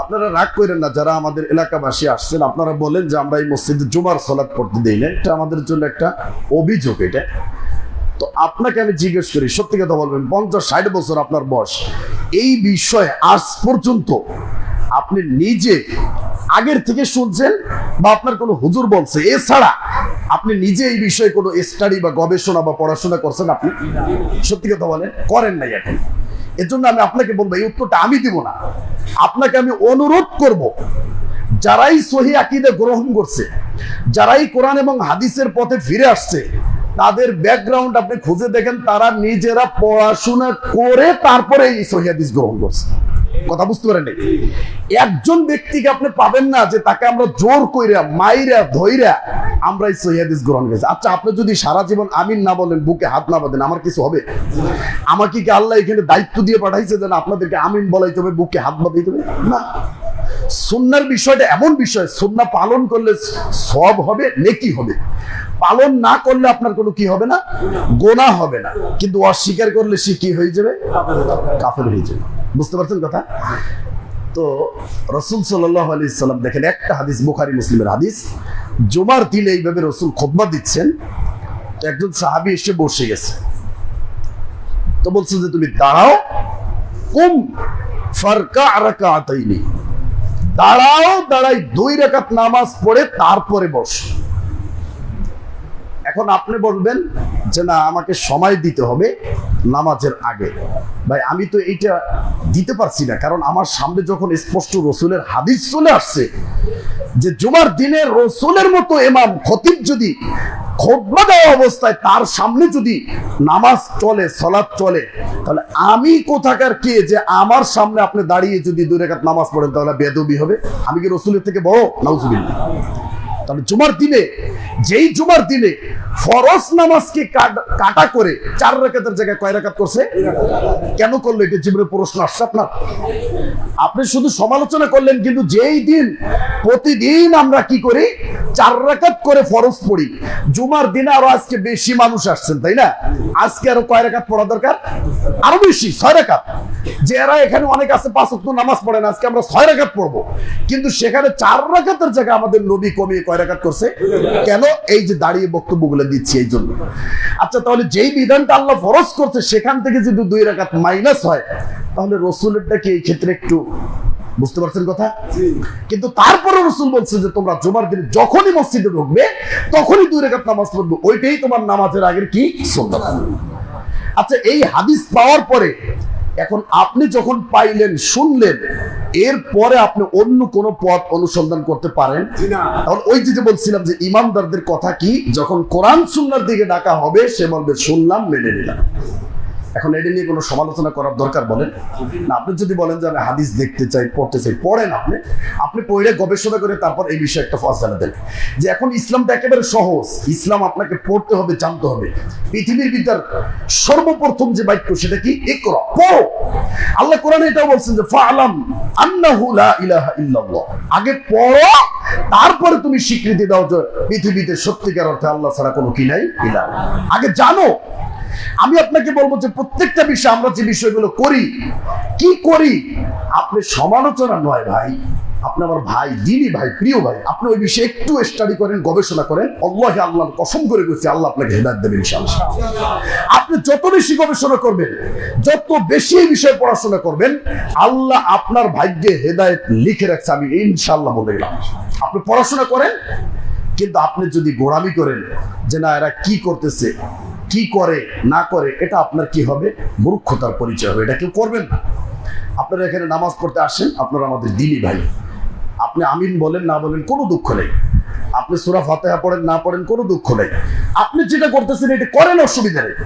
আপনারা রাগ করেন না, যারা আমাদের এলাকাবাসী আসছেন, আপনারা বলেন যে আমরা এই মসজিদে জুমার সালাত পড়তে দেই না, এটা আমাদের জন্য একটা অভিযোগ। এটা তো আপনাকে আমি জিজ্ঞেস করি, সত্যি কথা বলবেন, 50-60 বছর আপনার বয়স, এই বিষয়ে আজ পর্যন্ত আপনি নিজে আগের থেকে শুনছেন বা আপনার কোনো হুজুর বলছে, এছাড়া আপনি নিজে এই বিষয়ে কোনো স্টাডি বা গবেষণা বা পড়াশোনা করছেন? আপনি সত্যি কথা বলেন, করেন নাই এখন। এর জন্য আমি আপনাকে বলবো, এই উত্তরটা আমি দিব না, আপনাকে আমি অনুরোধ করব, যারাই সহিহ আকীদা গ্রহণ করছে, যারাই কোরআন এবং হাদিসের পথে ফিরে আসছে, তাদের ব্যাকগ্রাউন্ড আপনি খুঁজে দেখেন, তারা নিজেরা পড়াশোনা করে তারপরে এই সহিহ হাদিস গ্রহণ করছে। কথা বুঝতে পারেন? একজন ব্যক্তিকে আপনি পাবেন না যে তাকে আমরা জোর কইরা, মাইরা, ধইরা আমরা এই সহিহ হাদিস গ্রহণ করেছি। আচ্ছা আপনি যদি সারা জীবন আমিন না বলেন, বুকে হাত না বাঁধেন, আমার কিছু হবে? আমাকে কি আল্লাহ এখানে দায়িত্ব দিয়ে পাঠাইছে যে আপনাদেরকে আমিন বলাইতে হবে, বুকে হাত বাঁধাইতে হবে? না। সুন্নাহর বিষয়টা এমন বিষয়, সুন্নাহ পালন করলে সওয়াব হবে, নেকি হবে। পালন না করলে আপনার কোনো কি হবে না, গোনাহ হবে না, কিন্তু অস্বীকার করলে সে কি হয়ে যাবে, কাফের হয়ে যাবে। বুঝতে পারছেন কথা? তো রাসূল সাল্লাল্লাহু আলাইহি সাল্লাম দেখেন, একটা হাদিস বুখারী মুসলিমের হাদিস, জুমার দিনে এইভাবে রাসূল খুতবা দিচ্ছেন, তো একজন সাহাবী এসে বসে গেছে, তো বলছে যে তুমি দাঁড়াও, কুম ফারকা রাকাতাইনি, দাঁড়াও, দাঁড়াই 2 রাকাত নামাজ পড়ে তারপরে বস। এখন আপনি বলবেন যে না, আমাকে সময় দিতে হবে নামাজের আগে। ভাই আমি তো এইটা দিতে পারছি না, কারণ আমার সামনে যখন স্পষ্ট রাসূলের হাদিস চলে আসছে যে জুমার দিনে রাসূলের মতো ইমাম খতিব যদি খুতবা দেওয়া অবস্থায় তার সামনে যদি নামাজ চলে, সালাত চলে, তাহলে আমি কোথাকার কে যে আমার সামনে আপনি দাঁড়িয়ে যদি 2 রাকাত নামাজ পড়েন, তাহলে বেয়াদবি হবে? আমি কি রাসূলের থেকে বড়? নাউজুবিল্লাহ। তাহলে জুমার দিনে, যেই জুমার দিনে ফরজ নামাজকে কাটা করে 4 রাকাতের জায়গায় কয় রাকাত করছে? কেন করলো? এটা জীবনে প্রশ্ন আসছে আপনার? আপনি শুধু সমালোচনা করলেন, কিন্তু যেই দিন প্রতিদিন আমরা কি করি, 4 রাকাত করে ফরজ পড়ি, জুমার দিনে আরো আজকে বেশি মানুষ আসছেন, তাই না? আজকে আরো কয় রাকাত পড়া দরকার? আরো বেশি, 6 রাকাত। যারা এখানে অনেক আছে 5 ওয়াক্ত নামাজ পড়েন, আজকে আমরা 6 রাকাত পড়বো, কিন্তু সেখানে 4 রাকাতের জায়গায় আমাদের নবী কমিয়ে কয় রাকাত করছে? কেন? এই যে দাঁড়িয়ে বক্তব্যগুলো দিচ্ছি এই জন্য। আচ্ছা তাহলে যেই বিধানটা আল্লাহ ফরজ করছে সেখান থেকে যদি 2 রাকাত মাইনাস হয়, তাহলে রাসূলেরটা কি এই ক্ষেত্রে একটু, বুঝতে পারছেন কথা? কিন্তু তারপরে রাসূল বলছে যে তোমরা জুমার দিনে যখনই মসজিদে ঢুকবে তখনই 2 রাকাত নামাজ পড়বে, ওইটাই তোমার নামাজের আগের কি সুন্নাত। আচ্ছা এই হাদিস পাওয়ার পরে এখন আপনি যখন পাইলেন, শুনলেন, এরপরে আপনি অন্য কোন পথ অনুসন্ধান করতে পারেন না। তখন ওই যে বলছিলাম যে ইমানদারদের কথা কি, যখন কোরআন সুন্নাহর দিকে ডাকা হবে সে বলবে শুনলাম, মেনে নিলাম। এখন এটা নিয়ে কোনো সমালোচনা করার দরকার বলেন না? আপনি যদি বলেন যে আমি হাদিস দেখতে চাই, পড়তে চাই, পড়েন। আপনি পড়ে গবেষণা করে তারপর এই বিষয়ে একটা ফয়সালা দেন যে এখন ইসলামটা একেবারে সহজ। ইসলাম আপনাকে পড়তে হবে, জানতে হবে। পৃথিবীর ভিতর সর্বপ্রথম যে বাক্য সেটা কি? ইকরা, পড়ো। আল্লাহ কোরআনে এটাও বলছেন যে ফাআলাম আন্নাহু লা ইলাহা ইল্লাল্লাহ। আগে পড়ো, তারপরে তুমি স্বীকৃতি দাও যে পৃথিবীতে সত্যিকার অর্থে আল্লাহ ছাড়া কোনো কি নাই, ইলাহ। আগে জানো। আমি আপনাকে বলবো যে প্রত্যেকটা বিষয় আমরা যে বিষয়গুলো করি, কি করি, আপনি সমালোচনা নয় ভাই, আপনি আমার ভাই, দিনী ভাই, প্রিয় ভাই, আপনি ওই বিষয়ে একটু স্টাডি করেন, গবেষণা করেন। আল্লাহকে আল্লাহর কসম করে বলছি, আল্লাহ আপনাকে হেদায়েত দেবেন ইনশাআল্লাহ। আপনি যত বেশি গবেষণা করবেন, যত বেশি এই বিষয়ে পড়াশোনা করবেন, আল্লাহ আপনার ভাগ্যে হেদায়েত লিখে রাখছে, আমি ইনশাআল্লাহ বলে গেলাম। আপনি পড়াশোনা করেন, কিন্তু আপনি যদি গোড়ামি করেন যে না এরা কি করতেছে, কি করে না করে, এটা আপনার কি হবে? মূর্খতার পরিচয় হবে। এটা কেউ করবেন না। আপনারা এখানে নামাজ পড়তে আসেন, আপনারা আমাদের দ্বীনী ভাই। আপনি আমিন বলেন না বলেন কোনো দুঃখ নেই। আপনি সূরা ফাতিহা পড়েন না পড়েন কোনো দুঃখ নেই। আপনি যেটা করতেছেন এটা করেন, অসুবিধা নেই।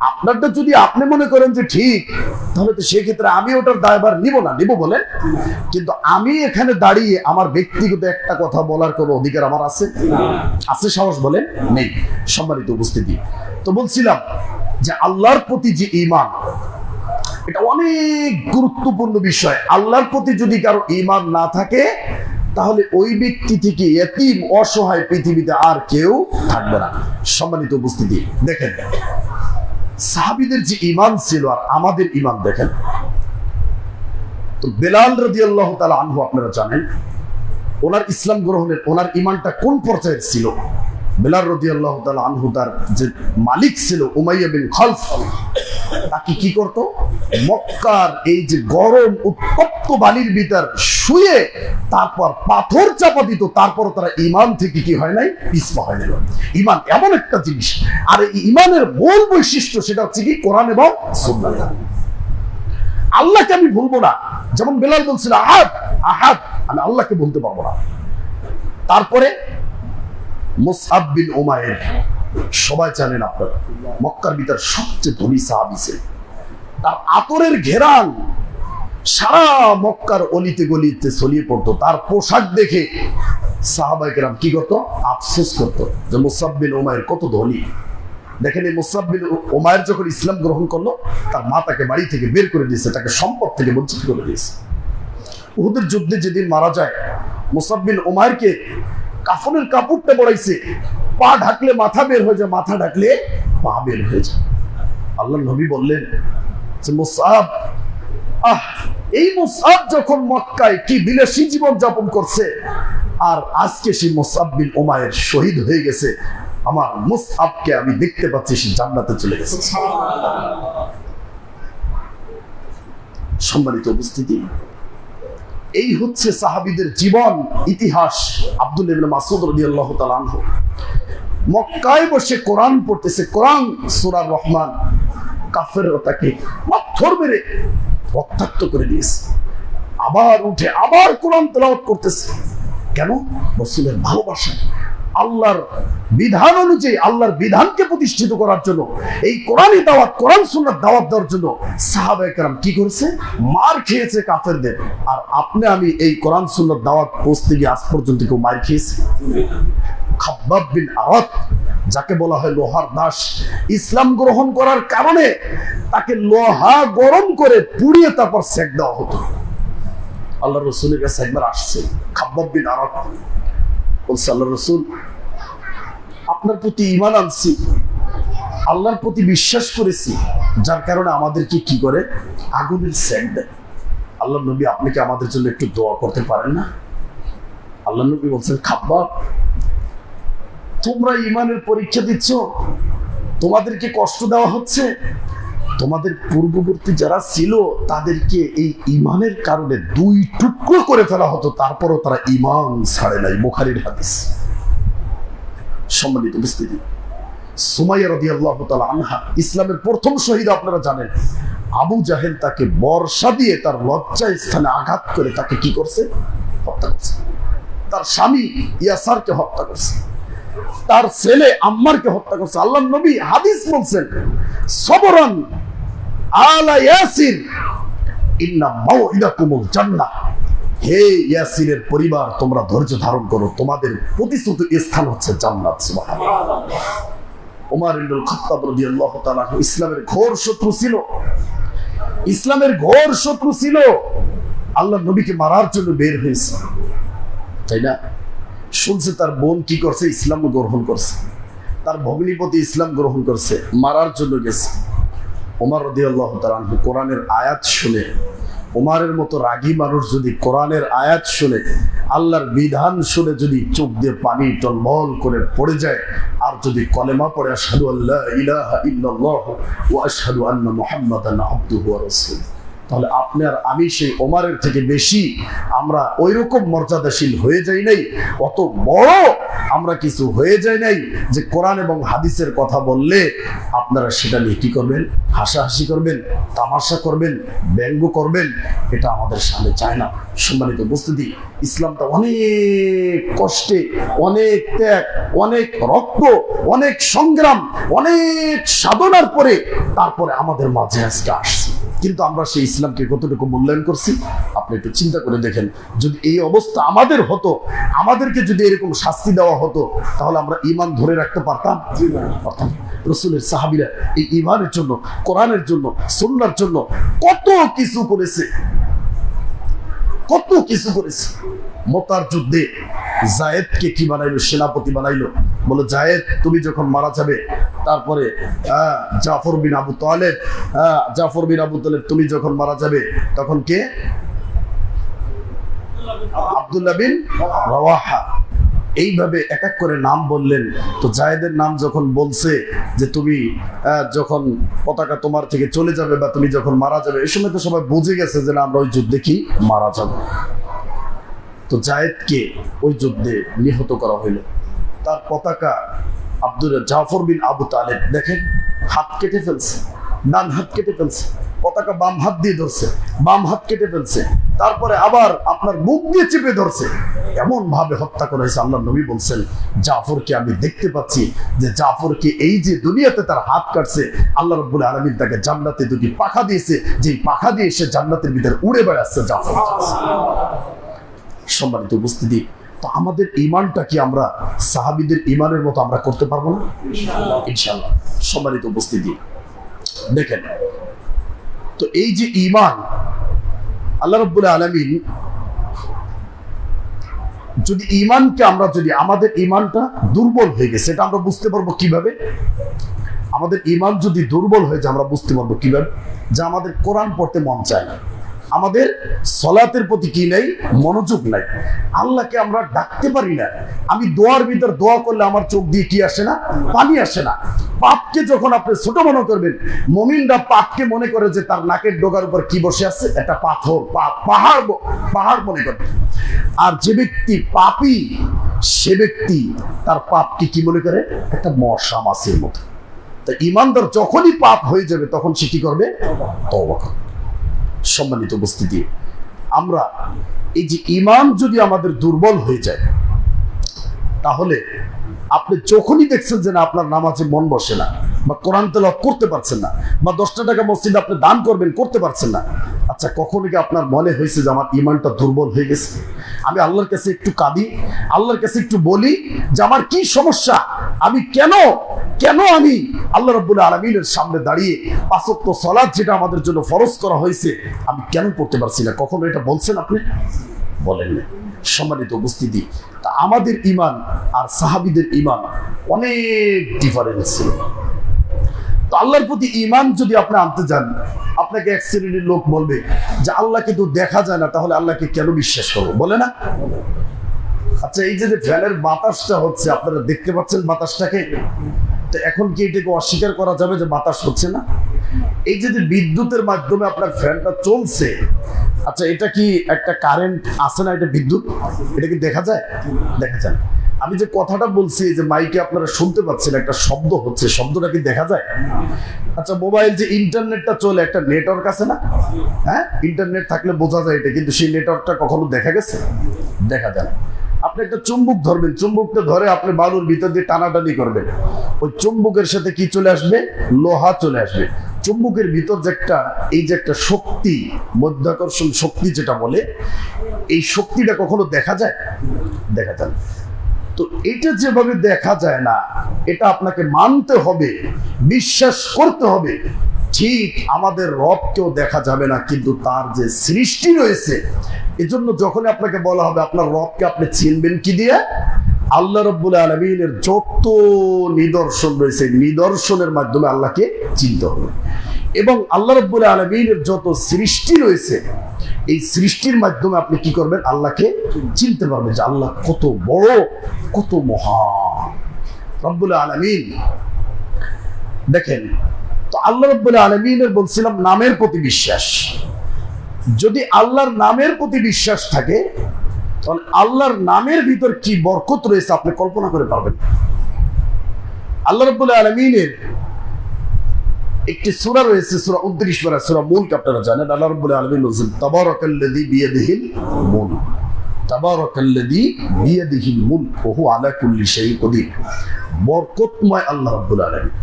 আপনারটা যদি আপনি মনে করেন যে ঠিক, তাহলে তো সেক্ষেত্রে আমি ওটার দায়ভার নিব না, নিব বলেন। কিন্তু আমি এখানে দাঁড়িয়ে আমার ব্যক্তিগত একটা কথা বলার কোনো অধিকার আমার আছে? আছে সাহস বলেন? নেই। সম্মানিত উপস্থিতি, তো বলছিলাম যে আল্লাহর প্রতি যে ঈমান, এটা অনেক গুরুত্বপূর্ণ বিষয়। আল্লাহর প্রতি যদি কারো ঈমান না থাকে, তাহলে ওই ব্যক্তি থেকে এতিম, অসহায় পৃথিবীতে আর কেউ থাকবে না। সম্মানিত উপস্থিতি, দেখেন সাহাবীদের যে ঈমান ছিল আর আমাদের ঈমান দেখেন। তো বেলাল রাদিয়াল্লাহু তাআলা আনহু, আপনারা জানেন ওনার ইসলাম গ্রহণের, ওনার ঈমানটা কোন পর্যায়ের ছিল? বেলাল রাদিয়াল্লাহু তাআলা আনহু, তার যে মালিক ছিল উমাইয়া বিন খালফ, তাকে কি করত? মক্কার এই যে গরম উত্তপ্ত বালির ভিতর শুয়ে তারপর পাথর চাপা দিত। তারপর তারা ঈমান থেকে কি হয় নাই? পিছপা হয় নাই। ঈমান এমন একটা জিনিস, আর এই ঈমানের মূল বৈশিষ্ট্য সেটা হচ্ছে কি? কোরআন এবং সুন্নাহ। আল্লাহকে আমি ভুলবো না, যেমন বেলাল বলছিল আহাদ আহাদ, আমি আল্লাহকে বলতে পারবো না। তারপরে মুসআব বিন উমাইর, সবাই জানেন আপনারা, মক্কার ভিতর সবচেয়ে ধনী সাহাবী ছিলেন। তার আতরের ঘেরান সারা মক্কার অলিতে গলিতে ছড়িয়ে পড়তো। তার পোশাক দেখে সাহাবায়ে কেরাম কি করতো? আফসোস করতো যে মুসআব বিন উমাইর কত ধনী। দেখেন এই মুসআব বিন উমাইর যখন ইসলাম গ্রহণ করলো, তার মা তাকে বাড়ি থেকে বের করে দিয়েছে, তাকে সম্পদ থেকে বঞ্চিত করে দিয়েছে। উহুদের যুদ্ধে যেদিন মারা যায়, মুসআব বিন উমাইরকে কাফনের কাপড়টা বড়াইছে, পা ঢাকলে মাথা বের হয়ে যায়, মাথা ঢাকলে পা বের হয়ে যায়। আল্লাহর নবী বললেন যে মুসআব, এই মুসআব যখন মক্কায় কি বিলাসী জীবন যাপন করছে, আর আজকে সেই মুসআব বিন উমাইর শহীদ হয়ে গেছে, আমার মুসআবকে আমি দেখতে পাচ্ছি সে জান্নাতে চলে গেছে। সম্মানিত উপস্থিতি, এই হচ্ছে সাহাবীদের জীবন ইতিহাস। আব্দুল্লাহ ইবনে মাসউদ রাদিয়াল্লাহু তাআলা আনহু মক্কায় বসে কোরআন পড়তেছে, কোরআন সূরা রহমান, কাফেররা তাকে পাথর মেরে রক্তাক্ত করে দিয়েছে। আবার উঠে আবার কোরআন তেলাওয়াত করতেছে। কেন? রাসূলের ভালোবাসা, আল্লাহর বিধান অনুযায়ী আল্লাহর বিধানকে প্রতিষ্ঠিত করার জন্য, এই কোরআনী দাওয়াত, কোরআন সুন্নাত দাওয়াত দেওয়ার জন্য সাহাবায়ে কেরাম কি করেছে? মার খেয়েছে কাফেরদের। আর আপনি আমি এই কোরআন সুন্নাত দাওয়াত পৌঁছতে গিয়ে আজ পর্যন্ত কেউ মার খেয়েছে? খাব্বাব বিন আরাত, যাকে বলা হয় লোহার দাস, ইসলাম গ্রহণ করার কারণে তাকে লোহা গরম করে পুড়িয়ে তারপর সেক দেওয়া হতো। আল্লাহ রাসূলের কাছে একবার আসছে খাব্বাব বিন আরাত, বলছে আল্লাহ রাসূল, আপনার প্রতি ঈমান আনছি, আল্লাহর প্রতি বিশ্বাস করেছি, যার কারণে আমাদেরকে কি করে? আগুনের সেক দেয়। আল্লাহ নবী, আপনি কি আমাদের জন্য একটু দোয়া করতে পারেন না? আল্লাহ নবী বলছেন, খাব্বাব, তোমরা ঈমানের পরীক্ষা দিচ্ছ, তোমাদেরকে কষ্ট দেওয়া হচ্ছে। তোমাদের পূর্ববর্তী যারা ছিল তাদেরকে এই ঈমানের কারণে 2 টুকরো করে ফেলা হতো, তারপরও তারা ঈমান ছাড়ে নাই। বুখারীর হাদিস। সম্মানিত উপস্থিতি, সুমাইয়া রাদিয়াল্লাহু তাআলা আনহা, ইসলামের প্রথম শহীদ, আপনারা জানেন। আবু জাহেল তাকে বর্ষা দিয়ে তার লজ্জা স্থানে আঘাত করে তাকে কি করছে? হত্যা করছে। তার স্বামী ইয়াসারকে হত্যা করছে, তার ছেলে আম্মারকে হত্যা করছে। আল্লাহর নবী হাদিস বলছেন, সবরান আলা ইয়াসির ইন্না মাউইদাকুমুল জান্নাহ, হে ইয়াসিরের পরিবার, তোমরা ধৈর্য ধারণ করো, তোমাদের প্রতিশ্রুত স্থান হচ্ছে জান্নাত। সুবহানাল্লাহ। ওমর ইবনুল খাত্তাব রাদিয়াল্লাহু তাআলা ইসলামের ঘোর শত্রু ছিল, ইসলামের ঘোর শত্রু ছিল, আল্লাহ নবীকে মারার জন্য বের হয়েছে, তাই না? শুনছে তার বোন কি করছে, ইসলাম গ্রহণ করছে, তার ভগ্নিপতি ইসলাম গ্রহণ করছে, মারার জন্য গেছে। ওমর রাদিয়াল্লাহু তাআলা কোরআনের আয়াত শুনে, ওমরের মতো রাগী মানুষ যদি কোরআনের আয়াত শুনে, আল্লাহর বিধান শুনে যদি চোখ দিয়ে পানি টলমল করে পড়ে যায়, আর যদি কলেমা পড়ে আশহাদু আল্লা ইলাহা ইল্লাল্লাহ ওয়া আশহাদু আন্না মুহাম্মাদান আবদুহু ওয়া রাসূলুহু, তাহলে আপনি আর আমি সেই ওমরের থেকে বেশি আমরা ওই রকম মর্যাদাশীল হয়ে যাই নাই, অত বড় আমরা কিছু হয়ে যাই নাই যে কোরআন এবং হাদিসের কথা বললে আপনারা সেটা নিয়ে কি করবেন, হাসাহাসি করবেন, তামাশা করবেন, ব্যঙ্গ করবেন। এটা আমাদের সামনে চায় না। সম্মানিত উপস্থিতি, ইসলামটা অনেক কষ্টে, অনেক ত্যাগ, অনেক রক্ত, অনেক সংগ্রাম, অনেক সাধনার পরে তারপরে আমাদের মাঝে আজকে আসছে, কিন্তু আমরা সেই ইসলামকে কতটুকু মূল্যায়ন করছি আপনি একটু চিন্তা করে দেখেন। যদি এই অবস্থা আমাদের হতো, আমাদেরকে যদি এরকম শাস্তি দেওয়া হতো, তাহলে আমরা ঈমান ধরে রাখতে পারতাম? পারতাম। রাসূলের সাহাবীরা এই ঈমানের জন্য, কোরআনের জন্য, সুন্নাহর জন্য কত কিছু করেছে, কত কিছু করেছে। মুতার যুদ্ধে যায়েদকে কি বানাইলো, সেনাপতি বানাইলো, বলে যায়েদ তুমি যখন মারা যাবে, তারপরে জাফর বিন আবু তালেব, জাফর বিন আবু তালেব তুমি যখন মারা যাবে, তখন কে? আব্দুল্লাহ বিন রাওয়াহা। এইভাবে এক এক করে নাম বললেন। তো জায়েদের নাম যখন বলছে যে তুমি যখন পতাকা তোমার থেকে চলে যাবে বা তুমি যখন মারা যাবে, এই সময় তো সবাই বুঝে গেছে যে না, আমরা ওই যুদ্ধে কি মারা যাব। তো জায়েদকে ওই যুদ্ধে নিহত করা হইল। তার পতাকা জাফর বিন আবু তালেব দেখেন হাত কেটে ফেলছে, ডান হাত কেটে ফেলছে, পতাকা বাম হাত দিয়ে ধরছে, বাম হাত কেটে ফেলছে, তারপরে আবার আপনার মুখ দিয়ে চেপে ধরছে, এমন ভাবে হত্যা করা হয়েছে। আল্লাহ নবী বলছেন, জাফরকে আমি দেখতে পাচ্ছি যে জাফরকে এই যে দুনিয়াতে তার হাত কাটছে, আল্লাহ রাব্বুল আলামিন তাকে জান্নাতে দুটি পাখা দিয়েছে, যেই পাখা দিয়ে সে জান্নাতের ভিতরে উড়ে বেড়াচ্ছে জাফর। সম্মানিত উপস্থিতি, তো আমাদের ঈমানটা কি আমরা সাহাবীদের ঈমানের মতো আমরা করতে পারবো না? ইনশাআল্লাহ। সম্মানিত উপস্থিতি, দেখেন তো এই যে ঈমান, আল্লাহ রাব্বুল আলামিন যদি ঈমানকে আমরা, যদি আমাদের ঈমানটা দুর্বল হয়ে গেছে, এটা আমরা বুঝতে পারবো কিভাবে? আমাদের ঈমান যদি দুর্বল হয়ে যায় আমরা বুঝতে পারবো কিভাবে? যে আমাদের কোরআন পড়তে মন চায় না, আমাদের সলাতের প্রতি কি নাই, মনোযোগ নাই, আল্লাহকে আমরা ডাকতে পারি না। আমি দোয়ার ভিতর দোয়া করলে আমার চোখ দিয়ে কি আসে না, পানি আসে না। পাপকে যখন আপনি ছোট মনে করবেন, মুমিনরা পাপকে মনে করে যে তার নাকের ডগার উপর কি বসে আছে, একটা পাথর, পাহাড় মনে করে। আর যে ব্যক্তি পাপী, সে ব্যক্তি তার পাপকে কি মনে করে, একটা মশা মাছির মতো। তা ঈমানদার যখনই পাপ হয়ে যাবে তখন সে কি করবে, তওবা করবে। সম্মানিত উপস্থিতি, আমরা এই যে ঈমান যদি আমাদের দুর্বল হয়ে যায়, তাহলে আপনি যখনই দেখছেন যে না আপনার নামাজে মন বসে না, বা কোরআন তেলাওয়াত করতে পারছেন না, বা 10টা টাকা মসজিদে আপনি দান করবেন, করতে পারছেন না, আচ্ছা কখনো কি আপনার মনে হয়েছে যে আমার ঈমানটা দুর্বল হয়ে গেছে, আমি আল্লাহর কাছে একটু কাঁদি, আল্লাহর কাছে একটু বলি যে আমার কি সমস্যা, আমি কেন আমি আল্লাহ রাব্বুল আলামিনের সামনে দাঁড়িয়ে 5 ওয়াক্ত সালাত যেটা আমাদের জন্য ফরজ করা হয়েছে আমি কেন পড়তে পারছি না? কখনো এটা বলছেন আপনি? বলেন না। সম্মানিত উপস্থিতি, তা আমাদের ঈমান আর সাহাবীদের ঈমান অনেক ডিফারেন্স ছিল। তো আল্লাহর প্রতি ঈমান যদি আপনি আনতে যান, আপনাকে এক শ্রেণীর লোক বলবে যে আল্লাহকে তো দেখা যায় না, তাহলে আল্লাহকে কেন বিশ্বাস করবো, বলে না? আচ্ছা, এই যে ফ্যানের বাতাসটা হচ্ছে, আপনারা দেখতে পাচ্ছেন বাতাসটাকে, তো এখন কি এটাকে অস্বীকার করা যাবে যে বাতাস হচ্ছে না? এই যে বিদ্যুতের মাধ্যমে আপনার ফ্যানটা চলছে, আচ্ছা এটা কি একটা কারেন্ট আছে না, এটা বিদ্যুৎ, এটা কি দেখা যায়? দেখা যায়। আমি যে কথাটা বলছি যে মাইকে আপনারা শুনতে পাচ্ছেন, একটা শব্দ হচ্ছে, শব্দটা কি দেখা যায়? আচ্ছা, মোবাইল যে ইন্টারনেটটা চলে, একটা নেটওয়ার্ক আছে না? হ্যাঁ, ইন্টারনেট থাকলে বোঝা যায় এটা, কিন্তু সেই নেটওয়ার্কটা কখনো দেখা গেছে? দেখা যায় না। আপনি একটা চুম্বক ধরবেন, চুম্বকটা ধরে আপনি বালুর ভিতর দিয়ে টানাটানি করবেন, ওই চুম্বকের সাথে কি চলে আসবে? লোহা চলে আসবে। চুম্বকের ভিতর যে একটা, এই যে একটা শক্তি, মধ্যাকর্ষণ শক্তি যেটা বলে, এই শক্তিটা কখনো দেখা যায়? দেখা যায় না। তো এটা যেভাবে দেখা যায় না, এটা আপনাকে মানতে হবে, বিশ্বাস করতে হবে। ঠিক আমাদের রবকেও দেখা যাবে না, কিন্তু তার যে সৃষ্টি রয়েছে, এজন্য যখন আপনাকে বলা হবে আপনার রবকে আপনি চিনবেন কি দিয়ে? আল্লাহ রাব্বুল আলামিনের যত নিদর্শন রয়েছে, নিদর্শনের মাধ্যমে আল্লাহকে চিনতে হবে। এবং আল্লাহ রাব্বুল আলামিনের যত সৃষ্টি রয়েছে, এই সৃষ্টির মাধ্যমে আপনি কি করবেন? আল্লাহকে চিনতে পারবেন যে আল্লাহ কত বড়, কত মহান রব্বুল আলামিন। দেখেন, তো আল্লাহ রাব্বুল আলামিনের বলছিলাম নামের প্রতি বিশ্বাস। যদি আল্লাহর নামের প্রতি বিশ্বাস থাকে, তাহলে আল্লাহর নামের ভিতর কি বরকত রয়েছে আপনি কল্পনা করে পাবেন। আল্লাহ রাব্বুল আলামিনের একটি সূরা রয়েছে, সূরা 29 পারা, সূরা মুলক, আপনারা জানেন। আল্লাহ রাব্বুল আলামিন বলেন, তাবারাকাল্লাযী বিয়াদিহিল মুলক, তাবারাকাল্লাযী বিয়াদিহিল মুলক ওয়া হুয়া আলা কুল্লি শাইইন কাদির। বরকতময় আল্লাহ রাব্বুল আলামিন।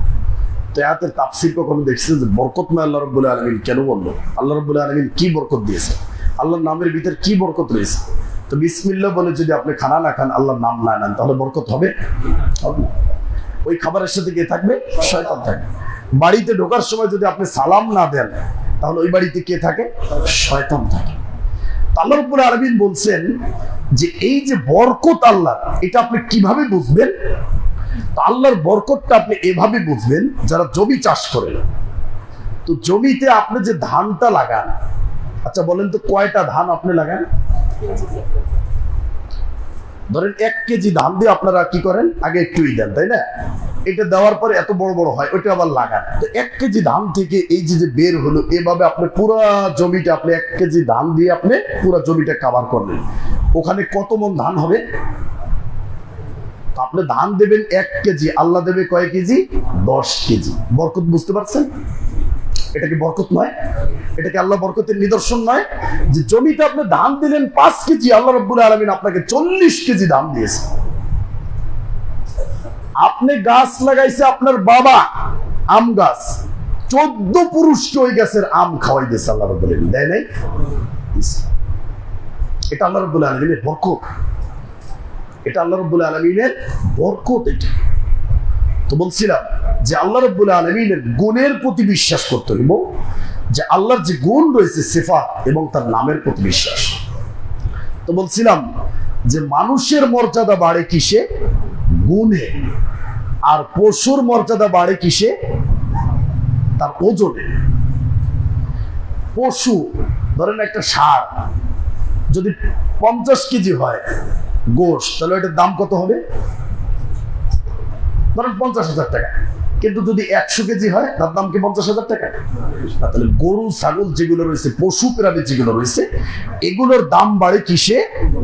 তো আয়াতের তাফসীর কখনো দেখছেন যে বরকতময় আল্লাহ রাব্বুল আলামিন কেন বললো? আল্লাহ রাব্বুল আলামিন কি বরকত দিয়েছে? আল্লাহর নামের ভিতর কি বরকত রয়েছে? তো বিসমিল্লাহ বলে যদি আপনি খানা না খান, আল্লাহর নাম না নেন, তাহলে বরকত হবে? হবে না। ওই খাবারের সাথে কে থাকবে? শয়তান থাকবে। বাড়িতে ঢোকার সময় যদি আপনি সালাম না দেন, তাহলে ওই বাড়িতে কে থাকে? শয়তান থাকে। আল্লাহ রাব্বুল আলামিন বলছেন যে এই যে বরকত আল্লাহ, এটা আপনি কিভাবে বুঝবেন? আল্লাহর বরকতটা আপনি এভাবে বুঝবেন, যারা জমি চাষ করে, তো জমিতে আপনি যে ধানটা লাগান, আচ্ছা বলেন তো কয়টা ধান আপনি লাগান? ধরেন 1 কেজি ধান দিয়ে আপনারা কি করেন? আগে একটুই দেন, তাই না? এটা দেওয়ার পরে এত বড় বড় হয়, ওইটা আবার লাগান। তো 1 কেজি ধান থেকে এই যে বের হলো, এভাবে আপনি পুরো জমিটা, আপনি 1 কেজি ধান দিয়ে আপনি পুরো জমিটা কভার করলেন, ওখানে কত মন ধান হবে? আপনি ধান দেবেন 1 কেজি, আল্লাহ দেবে কয় কেজি? 10 কেজি। বরকত বুঝতে পারছেন? এটা কি বরকত নয়? এটা কি আল্লাহ বরকতের নিদর্শন নয়? যে জমিতে আপনি ধান দিলেন 5 কেজি, আল্লাহ রাব্বুল আলামিন আপনাকে 40 কেজি ধান দিয়েছে। আপনি গাছ লাগাইছে আপনার বাবা, আম গাছ, 14 পুরুষকে ওই গাছের আম খাওয়াই দিয়েছে আল্লাহ রাব্বুল আলামিন, দেয় নাই? এটা আল্লাহ রাব্বুল আলামিনের বরকত। এটা আল্লাহ রাব্বুল আলামিনের বরকত। এটা তো বলছিলাম যে আল্লাহ রাব্বুল আলামিনের গুণের প্রতি বিশ্বাস করতে হইব, যে আল্লাহর যে গুণ রয়েছে, সিফাত, এবং তার নামের প্রতি বিশ্বাস। তো বলছিলাম যে মানুষের মর্যাদা বাড়ে কিসে? গুণে। আর পশুর মর্যাদা বাড়ে কিসে? তার ওজনে। পশু, ধরেন একটা ষাঁড় যদি 50 কেজি হয় গোশত, তাহলে এটার দাম কত হবে? ধরেন 50,000 টাকা। কিন্তু যদি 100 কেজি হয়, তার দাম কি 50,000 টাকা? তাহলে গরু, ছাগল যেগুলো রয়েছে, পশু প্রাণী যেগুলো রয়েছে, এগুলোর দাম বাড়ে কিসে?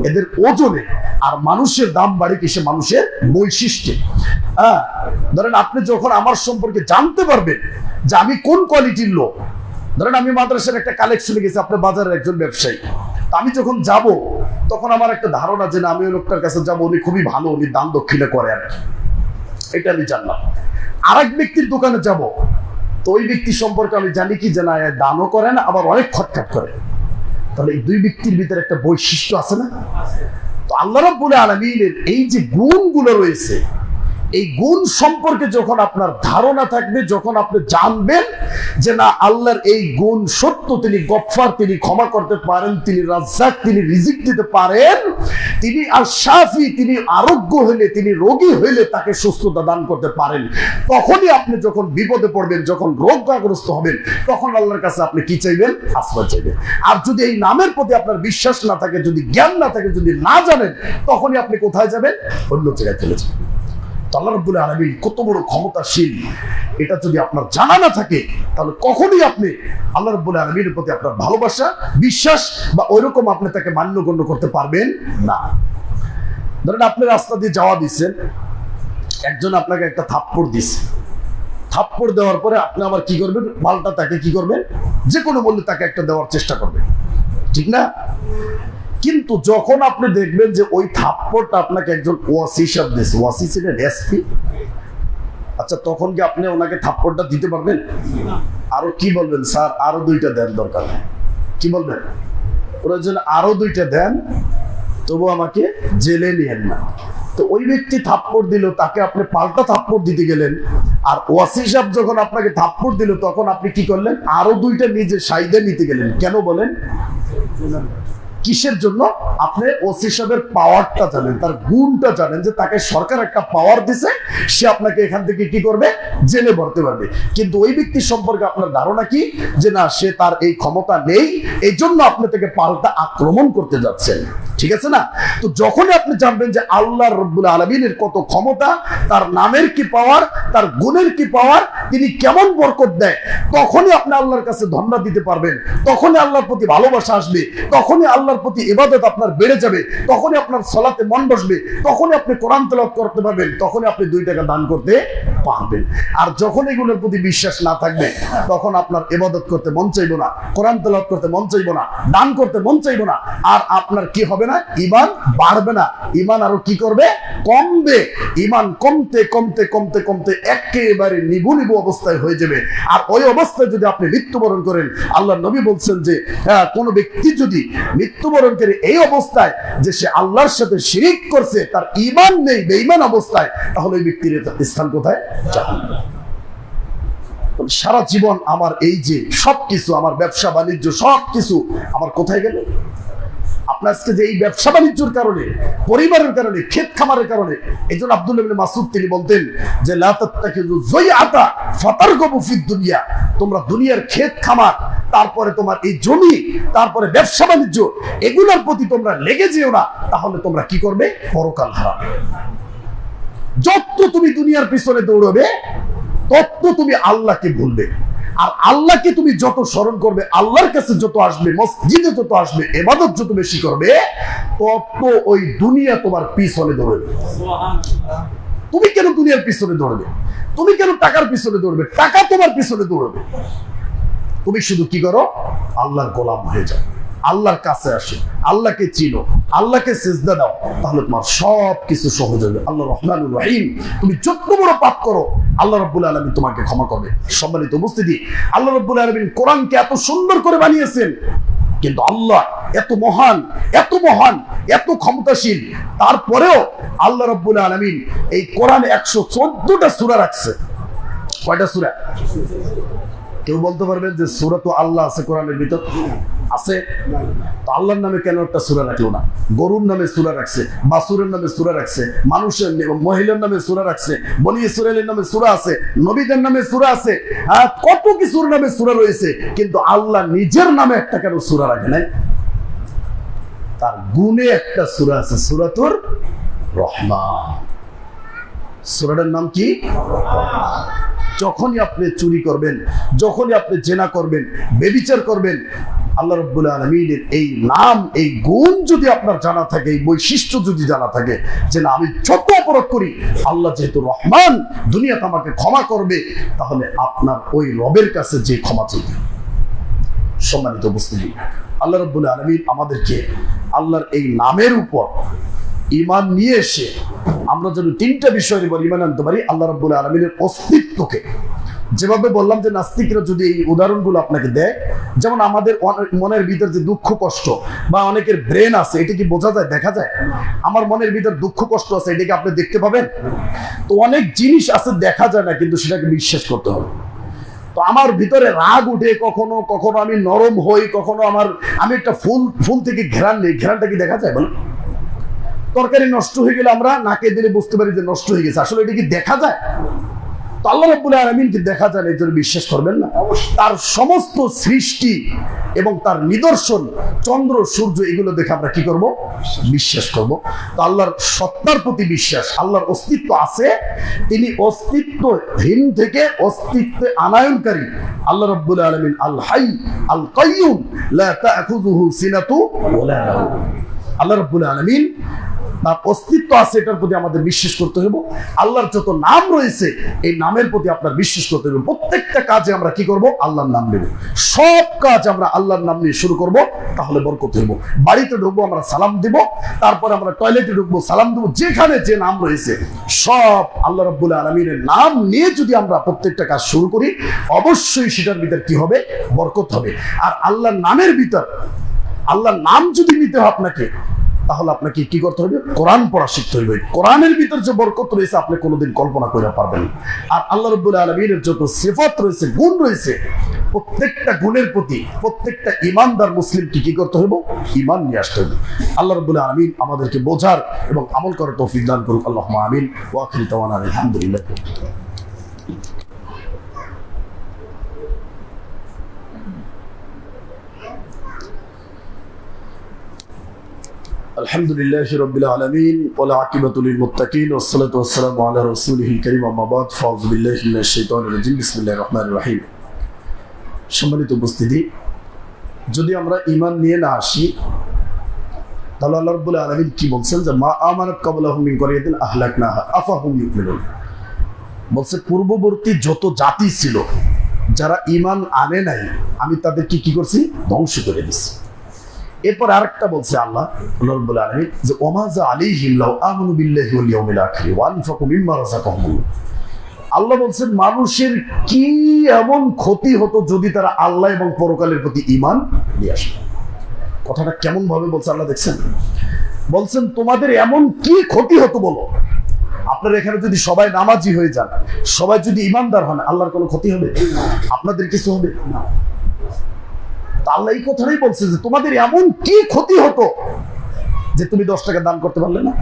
এদের ওজনে। আর মানুষের দাম বাড়ে কিসে? মানুষের বৈশিষ্ট্যে। ধরেন আপনি যখন আমার সম্পর্কে জানতে পারবেন যে আমি কোন কোয়ালিটির লোক, ধরেন আমি মাদ্রাসার একটা কালেকশনে গেছি, আপনার বাজারের একজন ব্যবসায়ী, আমি যখন যাব তখন আমার একটা ধারণা যে না, আমি ওই লোকটার কাছে যাবো, উনি খুবই ভালো, উনি দান দক্ষিণা করে আর কি, এটা আমি জানলাম। আরেক ব্যক্তির দোকানে যাব, তো ওই ব্যক্তি সম্পর্কে আমি জানি কি যে না, দানও করে না, আবার অনেক খটখাট করে। তাহলে এই দুই ব্যক্তির ভিতরে একটা বৈশিষ্ট্য আছে না? তো আল্লাহ রাব্বুল আলামিনের এই যে গুণগুলো রয়েছে, এই গুণ সম্পর্কে যখন আপনার ধারণা থাকবে, যখন আপনি জানবেন যে না, আল্লাহর এই গুণ সত্য, তিনি গফফার, তিনি ক্ষমা করতে পারেন, তিনি রাজ্জাক, তিনি রিজিক দিতে পারেন, তিনি আর শাফি, তিনি আরোগ্য হইলে, তিনি রোগী হইলে তাকে সুস্থতা দান করতে পারেন, তখনই আপনি যখন বিপদে পড়বেন, যখন রোগগ্রস্ত হবেন, তখন আল্লাহর কাছে আপনি কি চাইবেন? আশ্রয় চাইবেন। আর যদি এই নামের প্রতি আপনার বিশ্বাস না থাকে, যদি জ্ঞান না থাকে, যদি না জানেন, তখনই আপনি কোথায় যাবেন? অন্য জায়গায় চলে যাবেন। আল্লাহ রাব্বুল আলামিন কত বড় ক্ষমতাশীল, এটা যদি আপনার জানা না থাকে, তাহলে কখনোই আপনি আল্লাহ রাব্বুল আলামিনের প্রতি আপনার ভালোবাসা, বিশ্বাস বা ওইরকম আপনি তাকে মান্যগণ্য করতে পারবেন না। ধরেন আপনি রাস্তা দিয়ে যাওয়া দিচ্ছেন, একজন আপনাকে একটা থাপ্পড় দিচ্ছে, থাপ্পড় দেওয়ার পরে আপনি আবার কি করবেন? পাল্টা তাকে কি করবেন? যে কোনো মূল্যে তাকে একটা দেওয়ার চেষ্টা করবেন, ঠিক না? কিন্তু যখন আপনি দেখবেন যে ওই থাপ্পড়টা আপনাকে একজন ওয়াসি সাহেব দিয়েছে, ওয়াসি ছিলেন এসপি, আচ্ছা তখন কি আপনি ওনাকে থাপ্পড়টা দিতে পারবেন? আরো কি বলবেন, স্যার আরো 2টা দেন, দরকার কি বলবেন, প্রয়োজন আরো 2টা দেন, তবু আমাকে জেলে নিয়েন না। তো ওই ব্যক্তি থাপ্পড় দিল, তাকে আপনি পাল্টা থাপ্পড় দিতে গেলেন, আর ওয়াসি সাহেব যখন আপনাকে থাপ্পড় দিল তখন আপনি কি করলেন, আরো 2টা নিজে সাইডে নিতে গেলেন। কেন বলেন? কিসের জন্য? আপনি ওসি সাহেবের পাওয়ারটা জানেন, তার গুণটা জানেন, যে তাকে সরকার একটা পাওয়ার দিছে, সে আপনাকে এখান থেকে কি করবে, জেলে ভরতে পারবে। কিন্তু ওই ব্যক্তি সম্পর্কে আপনার ধারণা কি, যে না, সে তার এই ক্ষমতা নেই, এই জন্য আপনি থেকে পাল্টা আক্রমণ করতে যাচ্ছেন। ঠিক আছে না? তো যখনই আপনি জানবেন যে আল্লাহ রাব্বুল আলামিনের কত ক্ষমতা, তার নামের কি পাওয়ার, তার গুণের কি পাওয়ার, তিনি কেমন বরকত দেয়, তখনই আপনি আল্লাহর কাছে ধন্যবাদ দিতে পারবেন, তখনই আল্লাহর প্রতি ভালোবাসা আসবে, তখনই আল্লাহর প্রতি ইবাদত আপনার বেড়ে যাবে, তখনই আপনার সালাতে মন বসবে, তখনই আপনি কোরআন তেলাওয়াত করতে পারবেন, তখনই আপনি 2 টাকা দান করতে পারবেন। আর যখন এগুলোর প্রতি বিশ্বাস না থাকবে, তখন আপনার ইবাদত করতে মন চাইবো না, কোরআন তেলাওয়াত করতে মন চাইবো না, দান করতে মন চাইবো না, আর আপনার কি হবে না, ঈমান বাড়বে না, ঈমান আরো কি করবে, কমবে। ঈমান কমতে কমতে কমতে কমতে একেবারে নিভু নিভু অবস্থায় হয়ে যাবে। আর ওই অবস্থায় যদি আপনি মৃত্যুবরণ করেন, আল্লাহর নবী বলছেন যে কোন ব্যক্তি যদি মৃত্যুবরণ করে এই অবস্থায় যে সে আল্লাহর সাথে শিরিক করছে, তার ঈমান নেই, বেঈমান অবস্থায়, তাহলে ওই ব্যক্তির স্থান কোথায়? জাহান্নামে। সারা জীবন আমার এই যে সবকিছু, আমার ব্যবসা বাণিজ্য সবকিছু আমার কোথায় গেল? আপনার আজকে যে এই ব্যবসা বাণিজ্যের কারণে, পরিবারের কারণে, ক্ষেত খামারের কারণে, এই জন্য আব্দুল্লাহ ইবনে মাসউদ তিনি বলতেন যে লা তাত্তাকিযু যায়আতা ফাতারগাবু ফিদ দুনিয়া, তোমরা দুনিয়ার ক্ষেত খামার, তারপরে তোমার এই জমি, তারপরে ব্যবসা বাণিজ্য, এগুলোর প্রতি তোমরা লেগে যেও না, তাহলে তোমরা কি করবে, পরকাল হারাবে। যত তুমি দুনিয়ার পিছনে দৌড়বে, তত তুমি আল্লাহকে ভুলবে। আর আল্লাহকে তুমি যত স্মরণ করবে, আল্লাহর কাছে যত আসবে, মসজিদে যত আসবে, ইবাদত যত বেশি করবে, তত ওই দুনিয়া তোমার পিছনে দৌড়বে। তুমি কেন দুনিয়ার পিছনে দৌড়বে? তুমি কেন টাকার পিছনে দৌড়বে? টাকা তোমার পিছনে দৌড়বে। তুমি শুধু কি করো, আল্লাহর গোলাম হয়ে যাও, আল্লাহর কাছে আসো, আল্লাহকে চিনো, আল্লাহকে সিজদা দাও, তাহলে তোমার সব কিছু সহজ হবে। আল্লাহ রহমানুর রহিম, তুমি যত বড় পাপ করো, আল্লাহ রাব্বুল আলামিন তোমাকে ক্ষমা করবে। সম্মানিত উপস্থিতি, আল্লাহ রাব্বুল আলামিন কোরআনকে এত সুন্দর করে বানিয়েছেন, কিন্তু আল্লাহ এত মহান, এত মহান, এত ক্ষমতাশীল, তারপরেও আল্লাহ রাব্বুল আলামিন এই কোরআনে 114টা সূরা রাখছে। কয়টা সূরা? কেউ বলতে পারবেন যে সূরা তো আল্লাহ আছে কোরআনের ভিতর? আছে। তো আল্লাহর নামে কেন একটা সূরা রাখলো না? গরুর নামে সূরা রাখছে, বাছুরের নামে সূরা রাখছে, মানুষের মহিলার নামে সূরা রাখছে, বনি ইসরাঈলের নামে সূরা আছে, নবীদের নামে সূরা আছে, কত কিছুর নামে সূরা রয়েছে, কিন্তু আল্লাহ নিজের নামে একটা কেন সূরা রাখে নাই? তার গুণে একটা সূরা আছে, সূরাতুর রহমান। সূরাটার নাম কি? যখনই আপনি চুরি করবেন, যখনই আপনি জেনা করবেন, ব্যভিচার করবেন, আল্লাহ রাব্বুল আলামিনের এই নাম, এই গুণ যদি আপনার জানা থাকে, এই বৈশিষ্ট্য যদি জানা থাকে, যে না আমি যত অপরাধ করি, আল্লাহ যেহেতু রহমান, দুনিয়াতে আমাকে ক্ষমা করবে, তাহলে আপনার ওই রবের কাছে যে ক্ষমা চাইবে। সম্মানিত উপস্থিতি, আল্লাহ রাব্বুল আলামিন আমাদেরকে আল্লাহর এই নামের উপর ঈমান নিয়ে এসে আমরা যেন 3টা বিষয়ের উপর ঈমান আনতে পারি। আল্লাহ রাব্বুল আলামিনের অস্তিত্বকে, যেভাবে বললাম যে নাস্তিকরা যদি এই উদাহরণগুলো আপনাকে দেয়, যেমন আমাদের মনের ভিতর যে দুঃখ কষ্ট বা অনেকের ব্রেন আছে, এটা কি বোঝা যায়, দেখা যায়? আমার মনের ভিতর দুঃখ কষ্ট আছে, এটাকে আপনি দেখতে পাবেন? তো অনেক জিনিস আছে দেখা যায় না, কিন্তু সেটাকে বিশ্বাস করতে হবে। তো আমার ভিতরে রাগ উঠে, কখনো কখনো আমি নরম হই, কখনো আমি একটা ফুল থেকে ঘ্রাণ নেই, ঘ্রাণটা কি দেখা যায়? বলো, তরকারি নষ্ট হয়ে গেলে আমরা নাকে দিলে বুঝতে পারি যে নষ্ট হয়ে গেছে, আসলে এটা কি দেখা যায়? তো আল্লাহ রাব্বুল আলামিন কি দেখা যায়, এই জন্য বিশ্বাস করবেন না? তার সমস্ত সৃষ্টি এবং তার নিদর্শন, চন্দ্র সূর্য, এগুলো দেখে আমরা কি করব? বিশ্বাস করব। তো আল্লাহর সত্তার প্রতি বিশ্বাস, আল্লাহর অস্তিত্ব আছে, তিনি অস্তিত্বহীন থেকে অস্তিত্বে আনায়নকারী। আল্লাহ রাব্বুল আলামিন আল হাই আল কাইয়ুম লা তাখুযুহু সিনাতু ওয়া লা নাওম। আল্লাহ রাব্বুল আলামিন তার অস্তিত্ব আছে এটার প্রতি আমাদের বিশ্বাস করতে হবে। আল্লাহর যত নাম রয়েছে এই নামের প্রতি আপনার বিশ্বাস করতে হবে। প্রত্যেকটা কাজে আমরা কি করব? আল্লাহর নাম নেব। সব কাজ আমরা আল্লাহর নাম নিয়ে শুরু করব, তাহলে বরকত হইব। বাড়িতে ঢুকবো আমরা সালাম দিব, তারপর আমরা টয়লেটে ঢুকবো সালাম দেবো। যেখানে যে নাম রয়েছে সব আল্লাহ রাব্বুল আলামিনের নাম নিয়ে যদি আমরা প্রত্যেকটা কাজ শুরু করি, অবশ্যই সেটার ভিতর কি হবে? বরকত হবে। আর আল্লাহর নামের ভিতর আল্লাহর নাম যদি নিতে হয় আপনাকে, তাহলে আপনাকে কি করতে হবে? কোরআন পড়া শিখতে হবে। কোরআনের ভিতর যে বরকত রয়েছে আপনি কোনোদিন কল্পনা করে পারবেন। আর আল্লাহ রাব্বুল আলামিনের যত সিফাত রয়েছে, গুণ রয়েছে, প্রত্যেকটা গুণের প্রতি প্রত্যেকটা ঈমানদার মুসলিমকে কি করতে হবে? ঈমান নিয়ে আসতে হবে। আল্লাহ রাব্বুল আলামিন আমাদেরকে বোঝার এবং আমল করার তৌফিক দান করুক। আল্লাহুম্মা আমিন। ওয়া আখিরু দাওয়ানা আলহামদুলিল্লাহ। আলহামদুলিল্লাহি রাব্বিল আলামিন ওয়াল আকিবাতু লিল মুত্তাকিন ওয়াসসালাতু ওয়াসসালামু আলা রাসূলিহিল কারীম আম্মা বাদ ফাউযু বিল্লাহি মিনাশ শাইতানির রাজীম বিসমিল্লাহির রহমানির রহিম। সম্মানিত উপস্থিতি, যদি আমরা ঈমান নিয়ে না আসি তাহলে আল্লাহ রাব্বুল আলামিন কি বলছেন? যে মা আমানাত ক্বাবলাহুম মিন ক্বরিয়াতিন আহলাকনাহা আফাহুম ইউমিনুন। বলছে পূর্ববর্তী যত জাতি ছিল যারা ঈমান আনে নাই, আমি তাদেরকে কি করছি? ধ্বংস করে দিছি। এরপর আরেকটা বলছে আল্লাহ রাব্বুল আলামিন যে ওয়ামাযা আলাইহিম লাউ আমানু বিল্লাহি ওয়াল ইয়াউমিল আখির ওয়া আনফাকু মিম্মা রাযাকাহুম। আল্লাহ বলছেন মানুষের কি এমন ক্ষতি হতো যদি তারা আল্লাহ এবং পরকালের প্রতি ঈমান নিয়ে আসে। কথাটা কেমন ভাবে বলছে আল্লাহ দেখছেন? বলছেন তোমাদের এমন কি ক্ষতি হতো বলো। আপনারা এখানে যদি সবাই নামাজি হয়ে যান, সবাই যদি ঈমানদার হন, আল্লাহর কোনো ক্ষতি হবে? আপনাদের কিছু হবে না। আল্লাহ এই কথাটাই বলছে যে তোমাদের এমন কি ক্ষতি হতো যে তুমি 10 টাকা দান করতে পারলে না?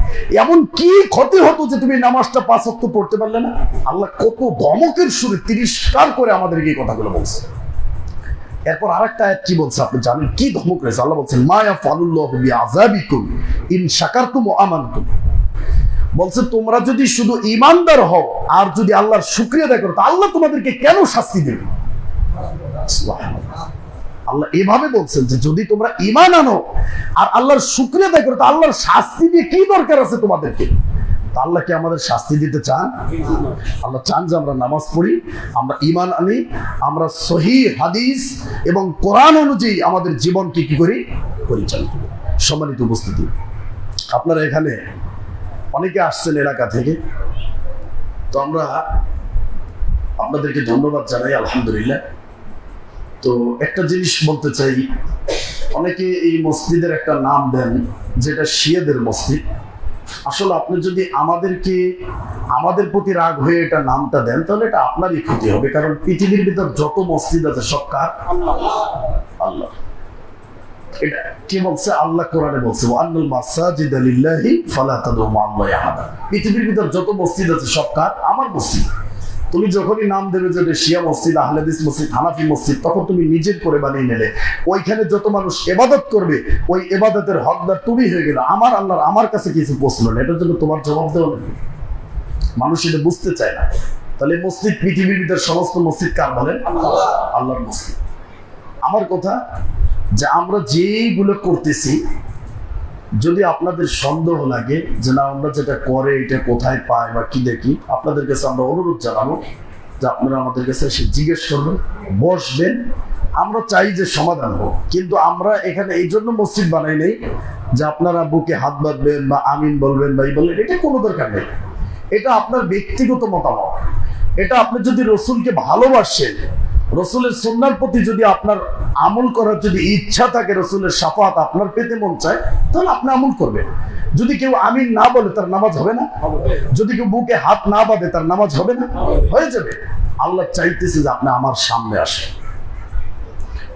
এমন কি ক্ষতি হতো যে তুমি নামাজটা 5 ওয়াক্ত পড়তে পারলে না? আল্লাহ কত ধমকের সুরে তিরস্কার করে আমাদেরকে এই কথাগুলো বলছে। এরপর আরেকটা আয়াত কি বলছে আপনি জানেন? কি ধমক রয়েছে? আল্লাহ বলছেন মা ইয়াফালুল্লাহু বিআযাবিকুম ইন শাকারতুম ওয়া আমানতুম। বলছে তোমরা যদি শুধু ঈমানদার হও আর যদি আল্লাহর শুকরিয়া আদায় করো, আল্লাহ তোমাদেরকে কেন শাস্তি দেবে? সুবহানাল্লাহ। আল্লাহ এভাবে বলছেন যে যদি তোমরা ঈমান আনো আর আল্লাহর শুকরিয়া আদায় করো, আল্লাহর শাস্তি দিয়ে কি দরকার আছে তোমাদেরকে? আল্লাহ কি আমাদের শাস্তি দিতে চান? আল্লাহ চান যে আমরা নামাজ পড়ি, আমরা ঈমান আনি, আমরা সহিহ হাদিস এবং কোরআন অনুযায়ী আমাদের জীবনকে কি করি? পরিচালিত করি। সম্মানিত উপস্থিতি, আপনারা এখানে অনেকে আসছেন এলাকা থেকে, তো আমরা আপনাদেরকে ধন্যবাদ জানাই, আলহামদুলিল্লাহ। তো একটা জিনিস বলতে চাই, অনেকে এই মসজিদের একটা নাম দেন যেটা শিয়াদের মসজিদ। আসলে আপনি যদি আমাদের প্রতি রাগ হয়ে এটা নামটা দেন তাহলে এটা আপনারই ক্ষতি হবে, কারণ পৃথিবীর ভিতর যত মসজিদ আছে সব কার? আল্লাহ। এটা কে বলছে? আল্লাহ কোরআনে বলছে ওয়ান্নাল মাসাজিদা লিল্লাহি ফালা তাদউ মা'আল্লাহি আহাদা। পৃথিবীর ভিতর যত মসজিদ আছে সব কার? আমার মসজিদ। তুমি যখনই নাম দেবে যে শিয়া মসজিদ, আহলে হাদিস মসজিদ, হানাফি মসজিদ, তখন তুমি নিজের করে বানিয়ে নিলে। ওইখানে যত মানুষ ইবাদত করবে ওই ইবাদতের হকদার তুমি হয়ে গেলে। আমার আল্লাহর আমার কাছে কিছু প্রশ্ন নেই, এটার জন্য তোমার জবাব দেওয়া নেই। মানুষ এটা বুঝতে চায় না। তাহলে মসজিদ, পৃথিবীর ভিতর সমস্ত মসজিদ কার বলেন? আল্লাহর মসজিদ। আমার কথা যে আমরা যেইগুলো করতেছি, যদি আপনাদের সন্দেহ লাগে যে না আমরা যেটা করে এটা কোথায় পায় বা কি দেখি, আপনাদের কাছে আমরা অনুরোধ জানাবো যে আপনারা আমাদের কাছে এসে জিজ্ঞেস করবেন, বসবেন। আমরা চাই যে সমাধান হোক, কিন্তু আমরা এখানে এই জন্য মসজিদ বানাই নেই যে আপনারা বুকে হাত বাঁধবেন বা আমিন বলবেন বা এই বলবেন, এটা কোনো দরকার নেই। এটা আপনার ব্যক্তিগত মতামত। এটা আপনি যদি রসুলকে ভালোবাসেন, রসুলের সুন্নাহর প্রতি যদি আপনার আমল করার যদি ইচ্ছা থাকে, রসুলের শাফাত আপনার পেতে মন চায়, তাহলে আপনি আমল করবেন। যদি কেউ আমিন না বলে তার নামাজ হবে না? যদি কেউ বুকে হাত না বাঁধে তার নামাজ হবে না? হয়ে যাবে। আল্লাহ চাইতেছে যে আপনি আমার সামনে আসেন,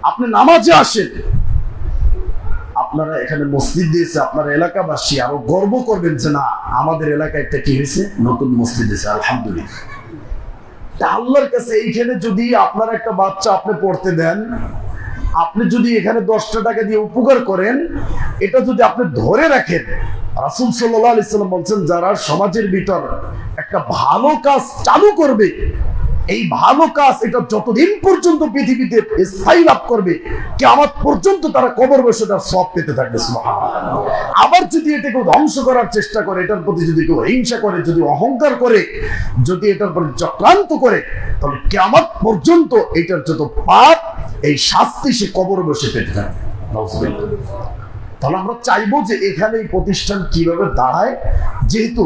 আপনি নামাজে আসেন। আপনারা এখানে মসজিদ দিয়েছে, আপনার এলাকাবাসী আরো গর্ব করবেন যে না আমাদের এলাকায় একটা কি হয়েছে, নতুন মসজিদ দিয়েছে, আলহামদুলিল্লাহ। আল্লাহর কাছে এইখানে যদি আপনার একটা বাচ্চা আপনি পড়তে দেন, আপনি যদি এখানে 10টা টাকা দিয়ে উপকার করেন, এটা যদি আপনি ধরে রাখেন, রাসূল সাল্লাল্লাহু আলাইহি সাল্লাম বলছেন যারা সমাজের ভিতর একটা ভালো কাজ চালু করবে, এই ভালো কাজ এটা যতদিন পর্যন্ত পৃথিবীতে স্থায়ী লাভ করবে, কিয়ামত পর্যন্ত তারা কবর বসে তার সওয়াব পেতে থাকবে। সুবহানাল্লাহ। আবার যদি এটাকে ধ্বংস করার চেষ্টা করে, এটার প্রতি যদি কেউ হিংসা করে, যদি অহংকার করে, যদি এটার প্রতি চক্রান্ত করে, তাহলে কিয়ামত পর্যন্ত এটার যত পাপ, এই শাস্তি সে কবর বসে পেতে থাকবে। নাউজুবিল্লাহ। তাহলে আমরা চাইবো যে এখানে এই প্রতিষ্ঠান কিভাবে দাঁড়ায়, যেহেতু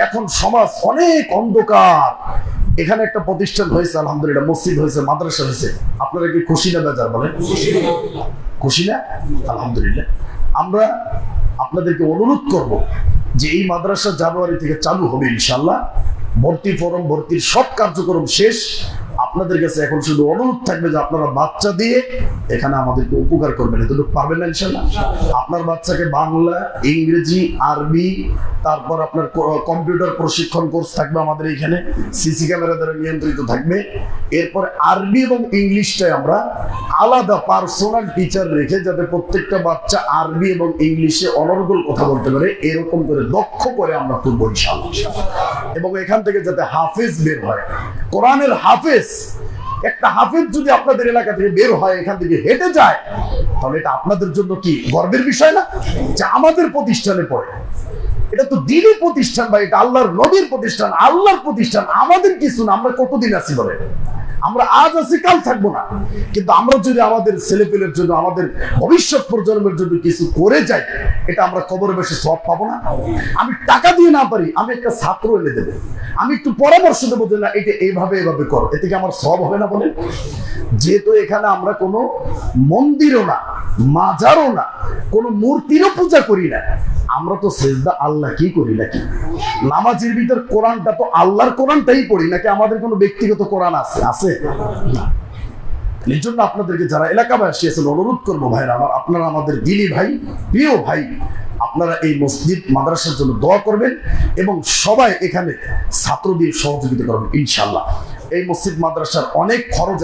এখন সমাজ অনেক অন্ধকার। এখানে একটা প্রতিষ্ঠান হয়েছে, আলহামদুলিল্লাহ, মসজিদ হয়েছে, মাদ্রাসা হয়েছে। আপনারা কি খুশি না বেজার বলেন? খুশি না? আলহামদুলিল্লাহ। আমরা আপনাদেরকে অনুরোধ করব যে এই মাদ্রাসা জানুয়ারি থেকে চালু হবে ইনশাআল্লাহ। ভর্তি ফরম, ভর্তির সব কার্যক্রম শেষ। আপনাদের কাছে এখন শুধু অনুরোধ থাকবে যে আপনারা বাচ্চা দিয়ে এখানে আমাদেরকে উপকার করবেন। এতটুকু পারবেন না ইনশাআল্লাহ? আপনার বাচ্চাকে বাংলা, ইংরেজি, আরবি, তারপর আপনার কম্পিউটার প্রশিক্ষণ কোর্স থাকবে আমাদের এখানে, সিসি ক্যামেরা দ্বারা নিয়ন্ত্রিত থাকবে। এরপরে আরবি এবং ইংলিশটাই আমরা আলাদা পার্সোনাল টিচার রেখে, যাতে প্রত্যেকটা বাচ্চা আরবি এবং ইংলিশে অনর্গল কথা বলতে পারে, এরকম করে দক্ষ করে আমরা করবো ইনশাআল্লাহ। এবং এখান থেকে যাতে হাফেজ বের হয়, কোরআনের হাফেজ। একটা হাফেজ যদি আপনাদের এলাকা থেকে বের হয়, এখান থেকে হেঁটে যায়, তাহলে এটা আপনাদের জন্য কি গর্বের বিষয় না যে আমাদের প্রতিষ্ঠানে পড়ে? এটা তো দ্বীনি প্রতিষ্ঠান বা এটা আল্লাহর নবীর প্রতিষ্ঠান, আল্লাহর প্রতিষ্ঠান। আমাদের কিছু না, আমরা কতদিন আছি বলে? আমরা আজ আছি, কাল থাকবো না। কিন্তু আমরা যদি আমাদের ছেলেপেলের জন্য, আমাদের ভবিষ্যৎ প্রজন্মের জন্য কিছু করে যাই, এটা আমরা কবরে বসে সওয়াব পাবো না? আমি টাকা দিয়ে না পারি, আমি একটা ছাত্র এনে দেবো, আমি একটু পরামর্শ দেবো যে না এটা এইভাবে এইভাবে করো, এতে কি আমার সওয়াব হবে না বলেন? যেহেতু এখানে আমরা কোনো মন্দিরও না, মাজারও না, কোনো মূর্তিরও পূজা করি না, আমরা তো সেজদা আল্লাহ কি করি নাকি? নামাজের ভিতর কোরআনটা তো আল্লাহর কোরআনটাই পড়ি নাকি? আমাদের কোনো ব্যক্তিগত কোরআন আছে? আছে না। এই জন্য আপনাদেরকে যারা এলাকাবাসী আছেন অনুরোধ করবো, ভাইরা আমার, আপনারা আমাদের দিনী ভাই, প্রিয় ভাই, আপনারা এই মসজিদ মাদ্রাসার জন্য দোয়া করবেন এবং সবাই এখানে ছাত্রদের সহযোগিতা করবেন ইনশাআল্লাহ। এই মসজিদ মাদ্রাসার অনেক খরচ